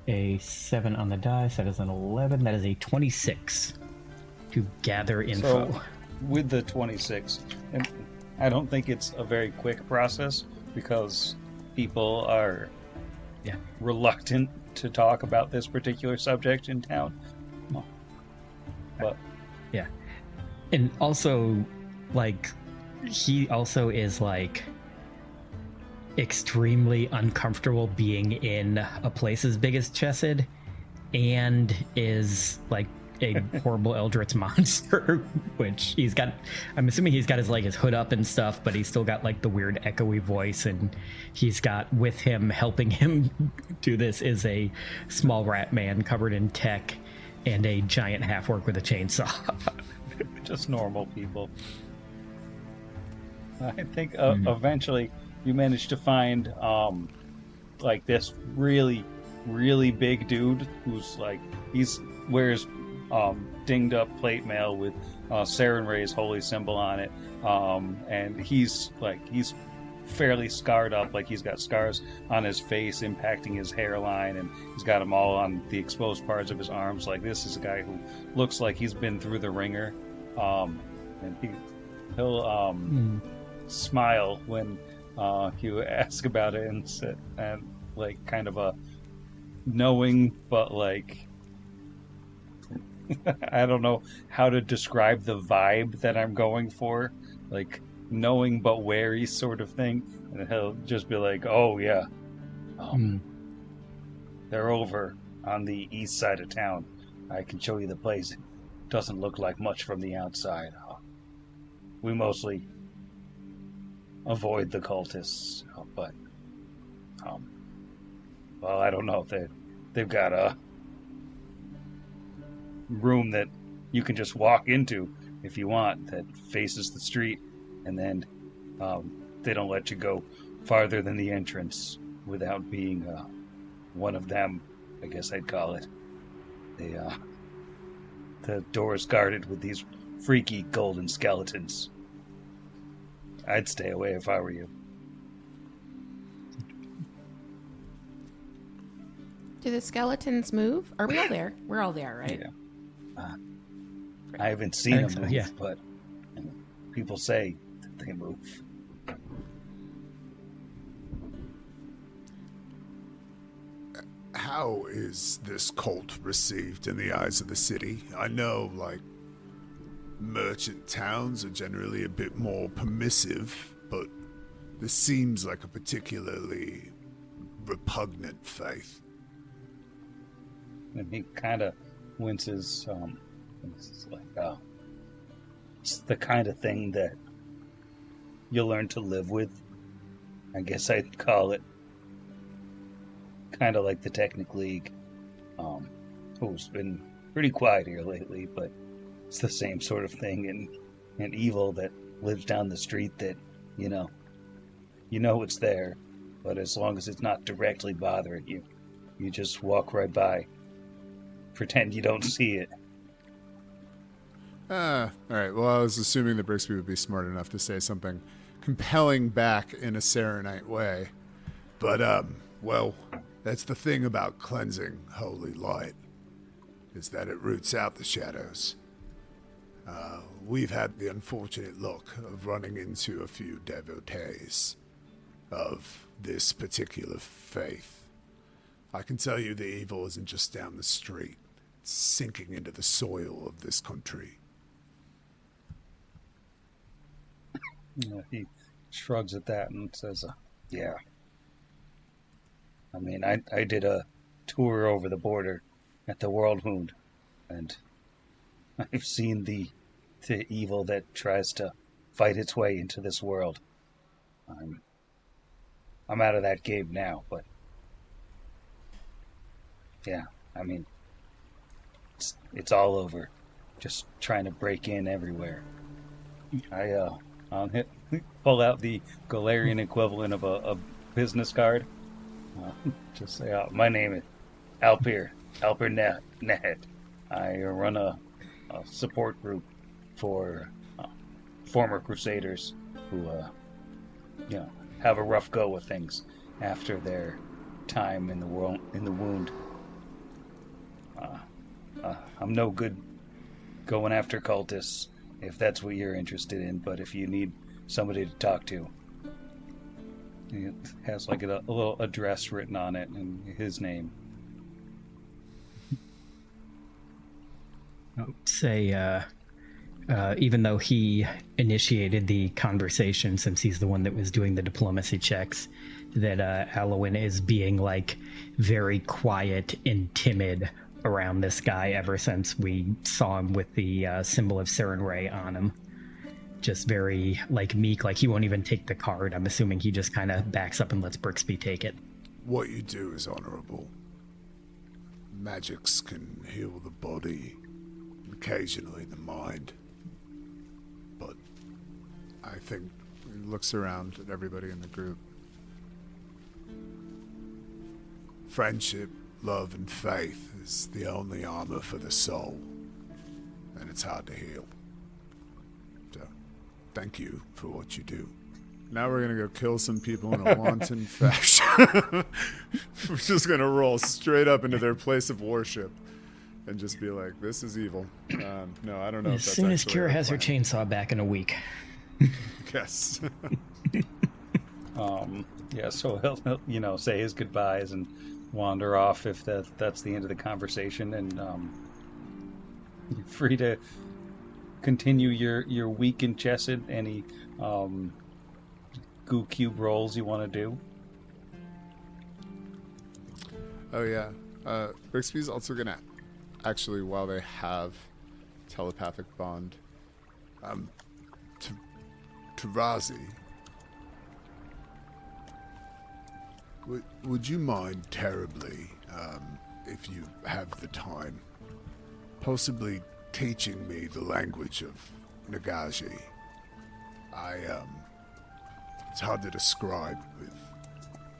a 7 on the dice. That is an 11. That is a 26 to gather info. So, with the 26, and I don't think it's a very quick process, because people are reluctant to talk about this particular subject in town. But yeah. And also, he also is, extremely uncomfortable being in a place as big as Chesed, and is, a horrible eldritch monster, which he's got. I'm assuming he's got his hood up and stuff, but he's still got the weird echoey voice, and he's got with him helping him do this is a small rat man covered in tech and a giant half orc with a chainsaw. just normal people. I think eventually you manage to find this really, really big dude who's he's wears dinged up plate mail with Saren Ray's holy symbol on it, and he's fairly scarred up, he's got scars on his face impacting his hairline, and he's got them all on the exposed parts of his arms. This is a guy who looks like he's been through the ringer, and he'll smile when you ask about it, and kind of a knowing, but like, I don't know how to describe the vibe that I'm going for. Like, knowing but wary sort of thing. And he'll just be like, oh, yeah. They're over on the east side of town. I can show you the place. It doesn't look like much from the outside. We mostly avoid the cultists, but well, I don't know. They've got a room that you can just walk into if you want that faces the street, and then they don't let you go farther than the entrance without being one of them, I guess I'd call it. The door's guarded with these freaky golden skeletons. I'd stay away if I were you. Do the skeletons move? Are we all there? We're all there, right? Yeah. I haven't seen them move, yeah. but people say that they move. How is this cult received in the eyes of the city? I know, like, merchant towns are generally a bit more permissive, but this seems like a particularly repugnant faith. And he kind of winces. It's like, it's the kind of thing that you'll learn to live with. I guess I'd call it. Kind of like the Technic League, who's been pretty quiet here lately, but it's the same sort of thing. And evil that lives down the street that, you know it's there, but as long as it's not directly bothering you, you just walk right by. Pretend you don't see it. All right. Well, I was assuming that Brixby would be smart enough to say something compelling back in a Serenite way. But, well, that's the thing about cleansing holy light, is that it roots out the shadows. We've had the unfortunate luck of running into a few devotees of this particular faith. I can tell you the evil isn't just down the street. It's sinking into the soil of this country. He shrugs at that and says, yeah. I mean, I did a tour over the border at the World Wound, and I've seen the evil that tries to fight its way into this world. I'm out of that game now, but yeah, I mean, it's all over. Just trying to break in everywhere. I'll pull out the Galarian equivalent of a business card. Just say, my name is Alper Nehet. I run a support group for former Crusaders who, have a rough go with things after their time in the wound. I'm no good going after cultists, if that's what you're interested in, but if you need somebody to talk to, it has like a little address written on it and his name. Say, even though he initiated the conversation, since he's the one that was doing the diplomacy checks, that Alwyn is being like very quiet and timid around this guy ever since we saw him with the symbol of Seren Ray on him. Just very like meek, like he won't even take the card. I'm assuming he just kind of backs up and lets Brixby take it. What you do is honorable. Magics can heal the body, occasionally the mind. But I think He looks around at everybody in the group. friendship, love, and faith is the only armor for the soul. And it's hard to heal. So, thank you for what you do. Now we're going to go kill some people in a wanton fashion. We're just going to roll straight up into their place of worship and just be like, this is evil. No, I don't know if As that's soon as actually Kira our has her plan. chainsaw back in a week. Yes. Yeah, so he'll say his goodbyes and wander off if that's the end of the conversation, and you're free to continue your week in Chesed. Any goo cube rolls you want to do? Oh yeah. Brixby's also gonna actually, while they have telepathic bond, Tarazi, would you mind terribly, if you have the time, possibly teaching me the language of Nagashi? It's hard to describe with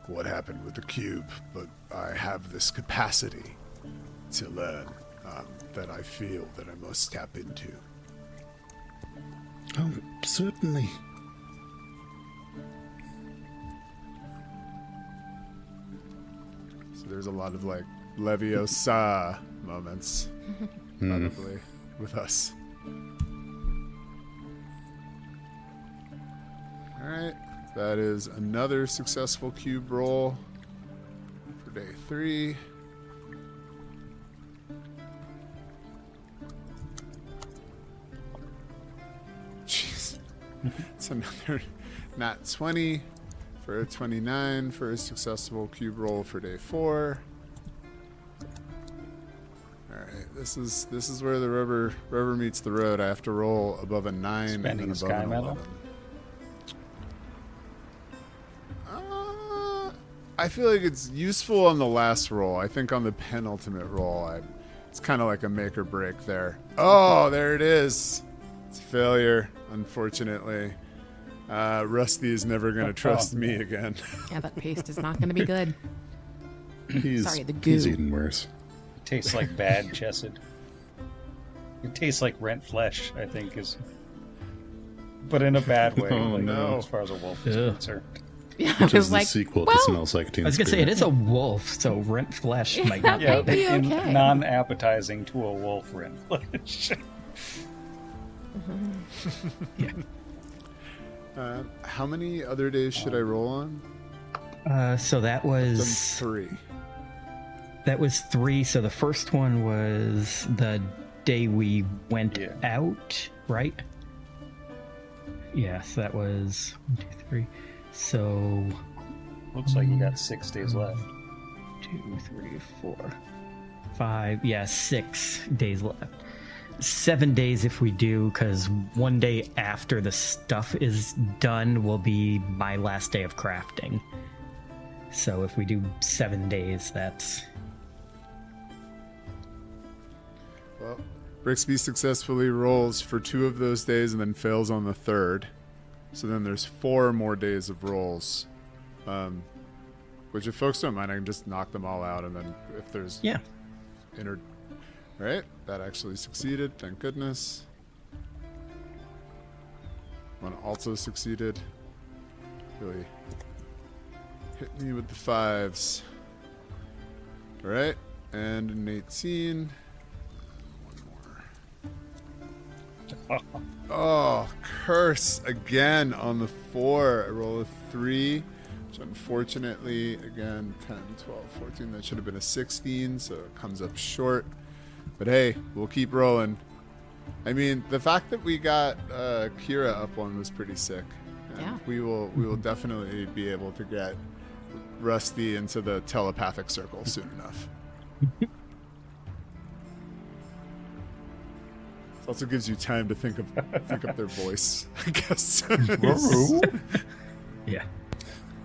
what happened with the cube, but I have this capacity to learn that I feel that I must tap into. Oh, certainly. so there's a lot of like Leviosa moments, probably with us. All right, that is another successful cube roll for day 3. Jeez, it's another nat 20 for a 29 for a successful cube roll for day 4. All right, this is where the rubber meets the road. I have to roll above a 9 Spending and then above sky an metal? 11. I feel like it's useful on the last roll. I think on the penultimate roll, it's kind of like a make or break there. Oh, there it is. It's a failure, unfortunately. Rusty is never going to trust me again. Yeah, that paste is not going to be good. Sorry, the goo. He's eating worse. It tastes like bad Chesed. It tastes like rent flesh, I think, but in a bad way. Oh, no. As far as a wolf is Ugh. concerned. Yeah, I Which is was the like, sequel well, to Smells Like Teen I was gonna say Spirit. it is a wolf, so rent flesh might not Yeah, be okay. non-appetizing to a wolf rent flesh. How many other days should I roll on? So that Done was 3. that was 3. So the first one was the day we went Yeah. out, right? Yes, that was 1, 2, 3. So Looks like you got 6 days left. 2, 3, 4, 5. Yeah, 6 days left. 7 days if we do, because one day after the stuff is done will be my last day of crafting. So if we do 7 days, that's... Well, Brixby successfully rolls for 2 of those days and then fails on the 3rd. So then there's 4 more days of rolls. Which if folks don't mind, I can just knock them all out, and then if there's... Yeah. Right, that actually succeeded, thank goodness. One also succeeded. Really hit me with the 5s. Alright, and an 18. Oh, curse again on the 4. I roll a 3, which unfortunately, again, 10, 12, 14. That should have been a 16, so it comes up short. But hey, we'll keep rolling. I mean, the fact that we got Kira up one was pretty sick. And Yeah. we will definitely be able to get Rusty into the telepathic circle soon enough. It also gives you time to think up their voice, I guess. Yeah.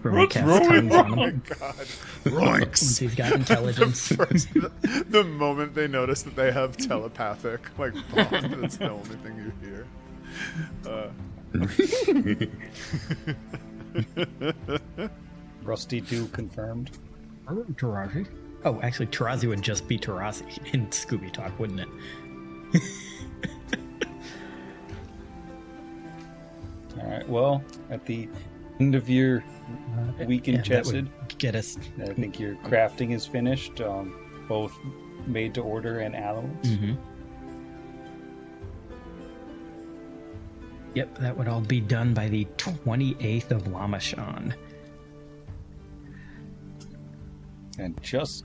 Rowan casts tongues on Oh my him. god. Once he's got intelligence. The moment they notice that they have telepathic like bond, that's the only thing you hear. Rusty 2 confirmed. Tarazi. Oh, actually, Tarazi would just be Tarazi in Scooby Talk, wouldn't it? All right. Well, at the end of your week in Yeah, that Chesed, would get us. I think your crafting is finished, both made to order and alloys. Mm-hmm. Yep, that would all be done by the 28th of Lamashon. And just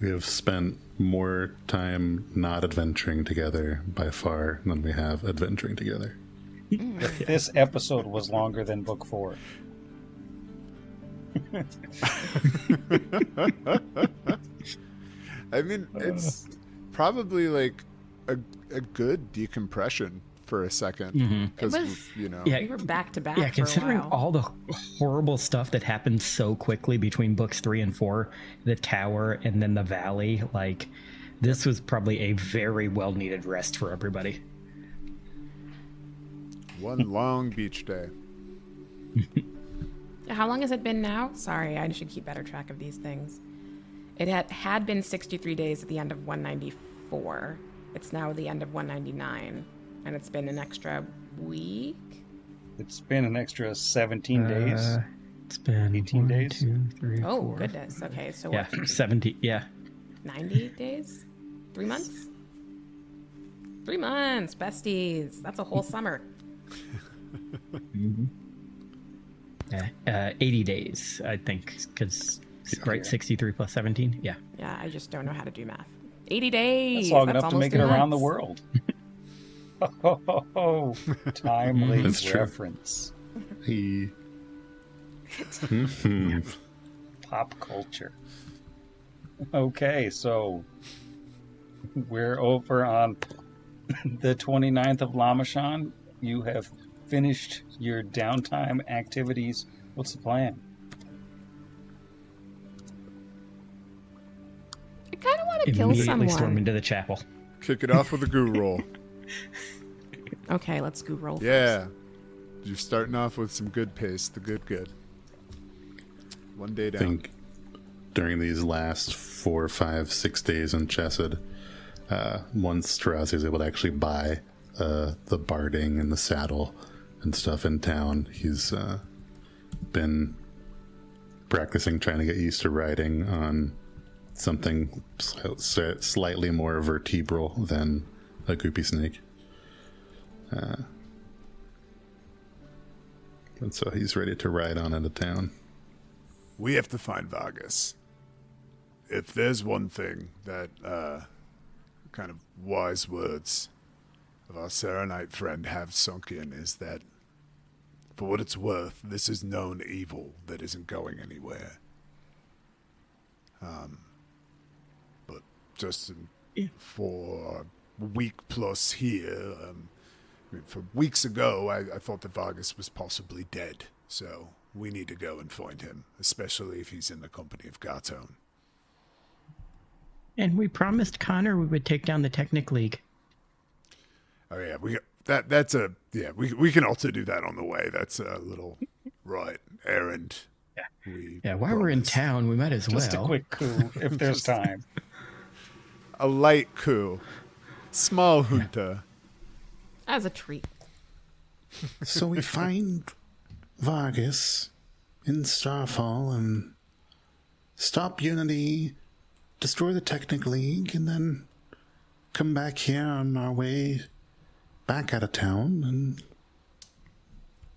We have spent more time not adventuring together by far than we have adventuring together. this episode was longer than book 4. I mean, it's probably like a good decompression for a second because you know. We were back to back. Yeah, considering for a while. all the horrible stuff that happened so quickly between books 3 and 4, the tower and then the valley, like this was probably a very well needed rest for everybody. One long beach day. How long has it been now? Sorry, I should keep better track of these things. It had been 63 days at the end of 194. It's now the end of 199. And it's been an extra week? It's been an extra 17 days. It's been 18 1, days? 2, 3, Oh, 4. goodness. Okay, so Yeah, what? 70. Yeah. 90 days? 3 months? 3 months, besties. That's a whole summer. 80 days, I think, because right, 63 plus 17. Yeah. Yeah, I just don't know how to do math. 80 days. That's long enough to almost make it 2 around the months. world. Timely That's true. reference. He... Pop culture. Okay, so we're over on the 29th of Lamachan. You have finished your downtime activities. What's the plan? I kind of want to kill Immediately storm someone. into the chapel. Kick it off with a goo roll. Okay, let's go roll. Yeah. You're starting off with some good pace. The good. One day I down. think during these last 4, 5, 6 days in Chesed, once Tarazi is able to actually buy the barding and the saddle and stuff in town, he's been practicing trying to get used to riding on something slightly more vertebral than a goopy snake. And so he's ready to ride on into town. We have to find Vargas. If there's one thing that kind of wise words of our Serenite friend have sunk in is that, for what it's worth, this is known evil that isn't going anywhere. But just for a week plus here, for weeks ago, I thought that Vargas was possibly dead. So we need to go and find him, especially if he's in the company of Gartone. And we promised Connor we would take down the Technic League. Oh yeah, we got that's a we can also do that on the way. That's a little errand. Yeah, while we're in town, we might as well. Just a quick coup, if there's time. A light coup. Small junta. As a treat. So we find Vargas in Starfall and stop Unity, destroy the Technic League, and then come back here on our way back out of town and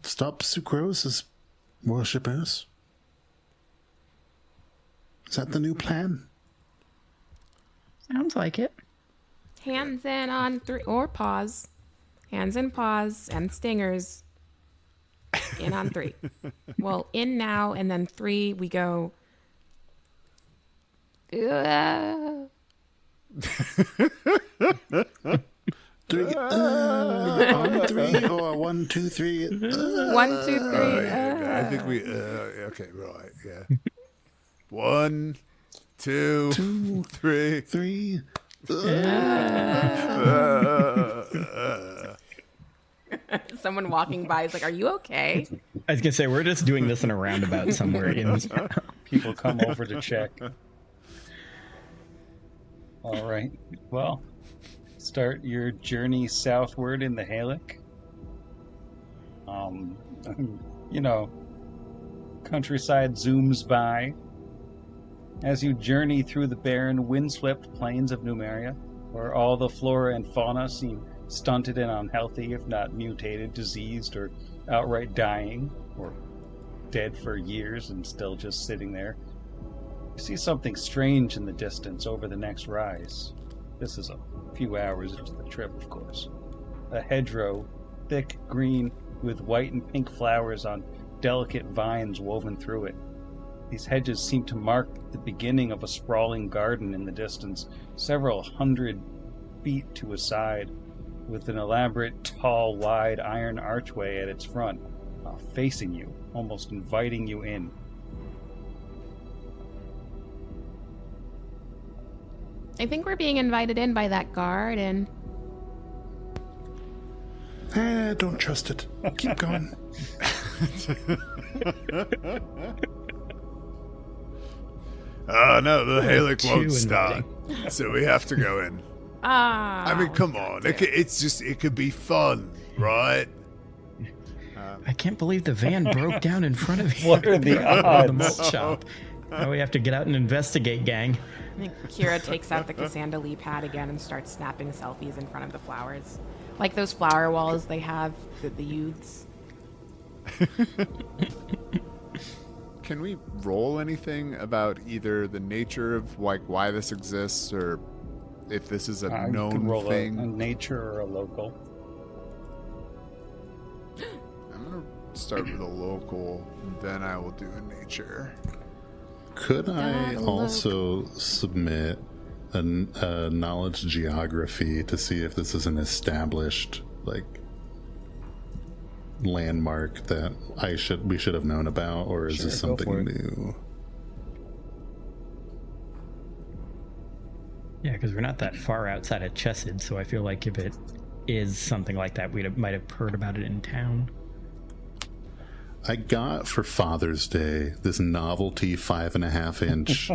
stop Sucrose's worshippers. Is that the new plan? Sounds like it. Hands in on 3, or paws. Hands in paws and stingers. In on 3. Well, in now, and then 3, we go. Three, on 3, or 1, 2, 3. 1, 2, 3. I think we okay, right, yeah. 1, 2, 3. 3. Someone walking by is like, "Are you okay?" I was gonna say we're just doing this in a roundabout somewhere in. People come over to check. All right. Well, start your journey southward in the Halic. Countryside zooms by. As you journey through the barren, windswept plains of Numeria, where all the flora and fauna seem stunted and unhealthy, if not mutated, diseased, or outright dying, or dead for years and still just sitting there, You see something strange in the distance over the next rise. This is a few hours into the trip, of course. A hedgerow, thick green, with white and pink flowers on delicate vines woven through it. These hedges seem to mark the beginning of a sprawling garden in the distance, several hundred feet to a side, with an elaborate, tall, wide iron archway at its front, facing you, almost inviting you in. I think we're being invited in by that guard, and Don't trust it. Keep going. Oh no, the Halic Too won't start, inviting. so we have to go in. I mean, come on, it could be fun, right? I can't believe the van broke down in front of you. What are the odds? The malt shop. Now we have to get out and investigate, gang. I think Kira takes out the Cassandra Lee pad again and starts snapping selfies in front of the flowers. Like those flower walls they have, the youths. Can we roll anything about either the nature of like why this exists, or if this is a You known could roll thing? a nature or a local. I'm gonna start with a local, then I will do a nature. Could I also submit a knowledge geography to see if this is an established like landmark that we should have known about, or is this Sure, go for something it. new? Yeah, because we're not that far outside of Chesed, so I feel like if it is something like that, might have heard about it in town. I got for Father's Day this novelty 5.5-inch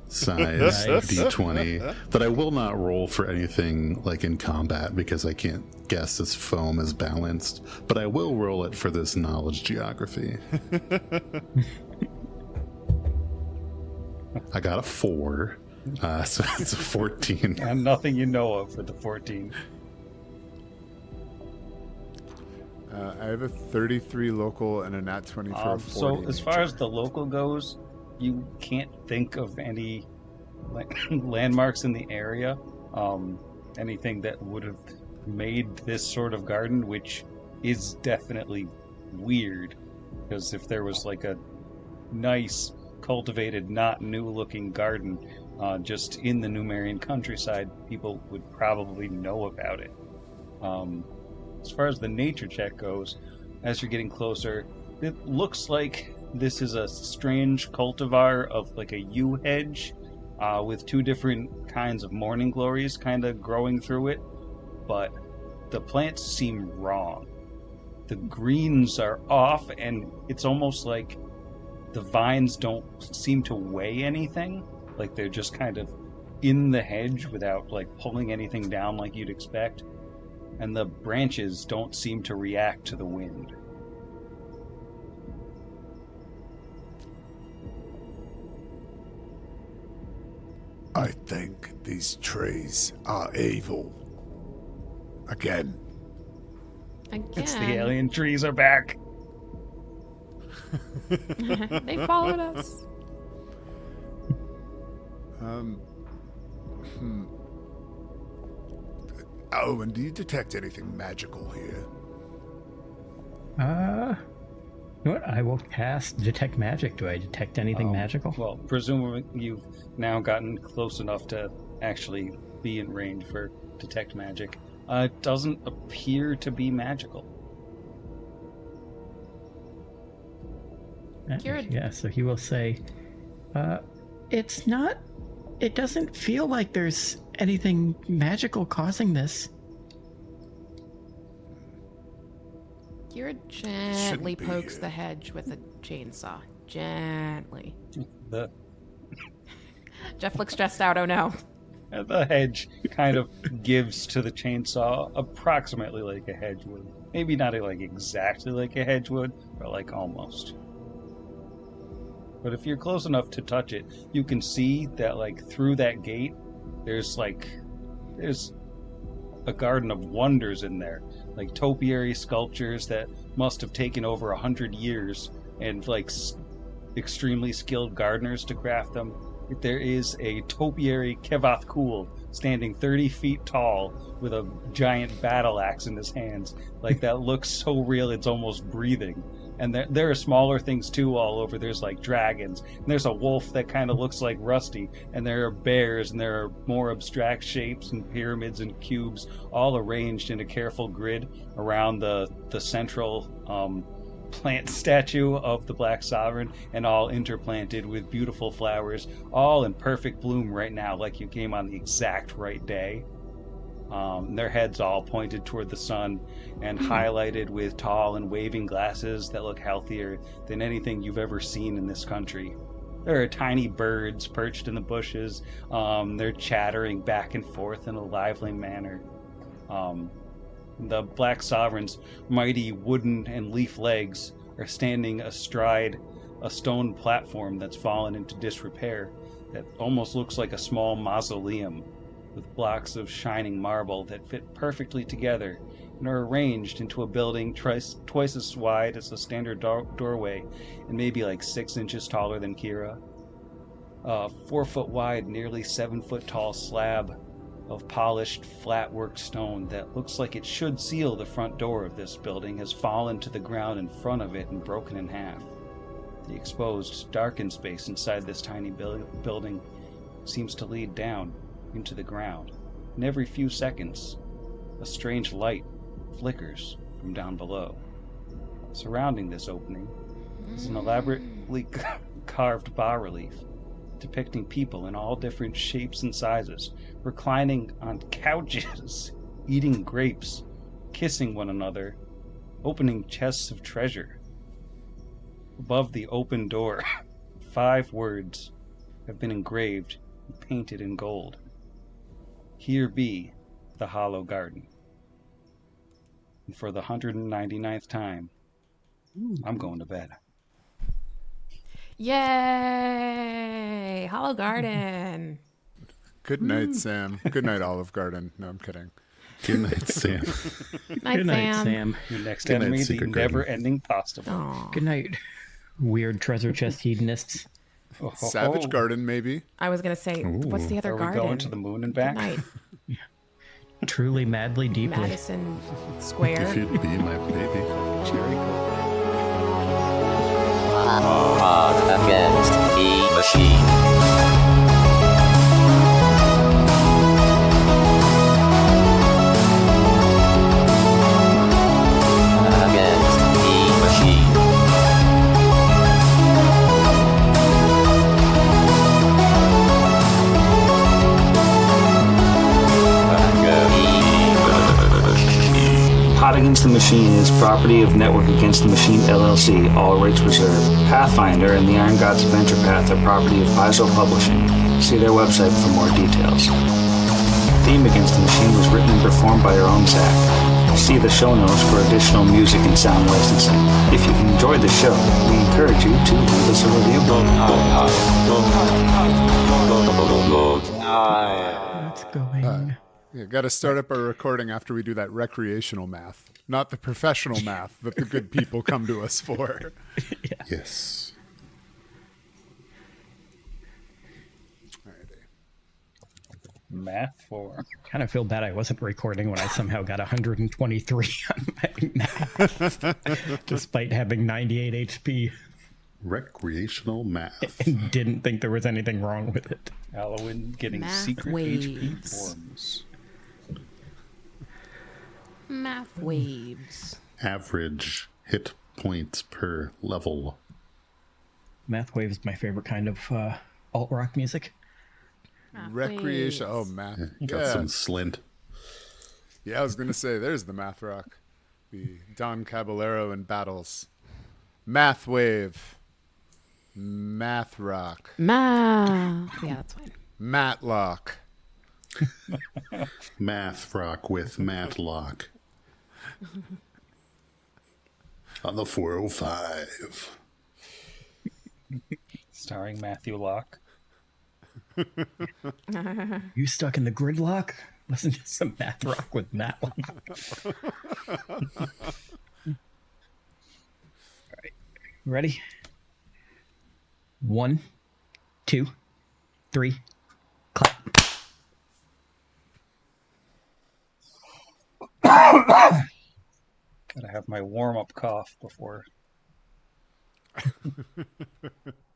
size Nice. D20 that I will not roll for anything like in combat because I can't guess this foam is balanced, but I will roll it for this knowledge geography. I got a 4, so it's a 14. And nothing you know of for the 14. I have a 33 local and a nat 20 for a 40. So as far nature. as the local goes, you can't think of any landmarks in the area, anything that would have made this sort of garden, which is definitely weird, because if there was like a nice cultivated, not new looking garden just in the Numerian countryside, people would probably know about it. As far as the nature check goes, as you're getting closer, it looks like this is a strange cultivar of like a yew hedge with two different kinds of morning glories kind of growing through it, but the plants seem wrong. The greens are off, and it's almost like the vines don't seem to weigh anything, like they're just kind of in the hedge without like pulling anything down like you'd expect. And the branches don't seem to react to the wind. I think these trees are evil. Again. It's the alien trees are back. They followed us. Owen, do you detect anything magical here? You know what? I will cast Detect Magic. Do I detect anything magical? Well, presumably you've now gotten close enough to actually be in range for detect magic. It doesn't appear to be magical. Yeah, so he will say, it's not, it doesn't feel like there's anything magical causing this. Kira gently be pokes here. the hedge with a chainsaw. Gently. The Jeff looks stressed out. Oh no. the hedge kind of gives to the chainsaw approximately like a hedge would. Maybe not like exactly like a hedge would, but like almost. But if you're close enough to touch it, you can see that like through that gate, there's a garden of wonders in there, like topiary sculptures that must have taken over 100 years, and like extremely skilled gardeners to craft them. There is a topiary Kevath Kul standing 30 feet tall with a giant battle axe in his hands. Like, that looks so real, it's almost breathing. And there are smaller things too all over. There's like dragons, and there's a wolf that kind of looks like Rusty, and there are bears, and there are more abstract shapes and pyramids and cubes, all arranged in a careful grid around the central plant statue of the Black Sovereign, and all interplanted with beautiful flowers, all in perfect bloom right now, like you came on the exact right day. Their heads all pointed toward the sun and highlighted with tall and waving glasses that look healthier than anything you've ever seen in this country. There are tiny birds perched in the bushes. They're chattering back and forth in a lively manner. The Black Sovereign's mighty wooden and leaf legs are standing astride a stone platform that's fallen into disrepair that almost looks like a small mausoleum, with blocks of shining marble that fit perfectly together and are arranged into a building twice as wide as a standard doorway and maybe like 6 inches taller than Kira. A 4 foot wide, nearly 7 foot tall slab of polished, flat-worked stone that looks like it should seal the front door of this building has fallen to the ground in front of it and broken in half. The exposed, darkened space inside this tiny building seems to lead down into the ground, and every few seconds, a strange light flickers from down below. Surrounding this opening is an elaborately carved bas-relief depicting people in all different shapes and sizes, reclining on couches, eating grapes, kissing one another, opening chests of treasure. Above the open door, 5 words have been engraved and painted in gold. Here be the Hollow Garden. And for the 199th time, I'm going to bed. Yay! Hollow Garden. Good night, Sam. Good night, Olive Garden. No, I'm kidding. Good night, Sam. Night, Sam. Your next Good night, enemy, the Secret Garden. never-ending pasta. Aw. Good night, weird treasure chest hedonists. Savage Garden, maybe. I was gonna say, what's the other Are garden? we going to the moon and Good back? night. Truly, madly, deeply. Madison Square. If you'd be my baby. Cherry Coke. Against the machine. Against the machine. Hot Against the Machine is property of Network Against the Machine LLC, all rights reserved. Pathfinder and the Iron Gods Adventure Path are property of Paizo Publishing. See their website for more details. Theme Against the Machine was written and performed by our own Zach. See the show notes for additional music and sound licensing. If you enjoyed the show, we encourage you to leave us a review. What's going? Yeah, got to start up our recording after we do that recreational math, not the professional math that the good people come to us for. Yes. Alrighty. Math for. Kind of feel bad I wasn't recording when I somehow got 123 on my math, despite having 98 HP, Recreational math. and didn't think there was anything wrong with it. Halloween getting Math secret HP waves. forms. Math waves. Average hit points per level. Math wave is my favorite kind of alt rock music. Math Recreation. waves. Oh, math. Got some slint. Yeah, I was going to say, there's the math rock. The Don Caballero and Battles. Math wave. Math rock. Yeah, that's fine. Matlock. Math rock with Matlock. On the 405. Starring Matthew Locke. You stuck in the gridlock? Listen to some math rock with Matlock. All right, ready? 1, 2, 3, clap. Gotta have my warm-up cough before.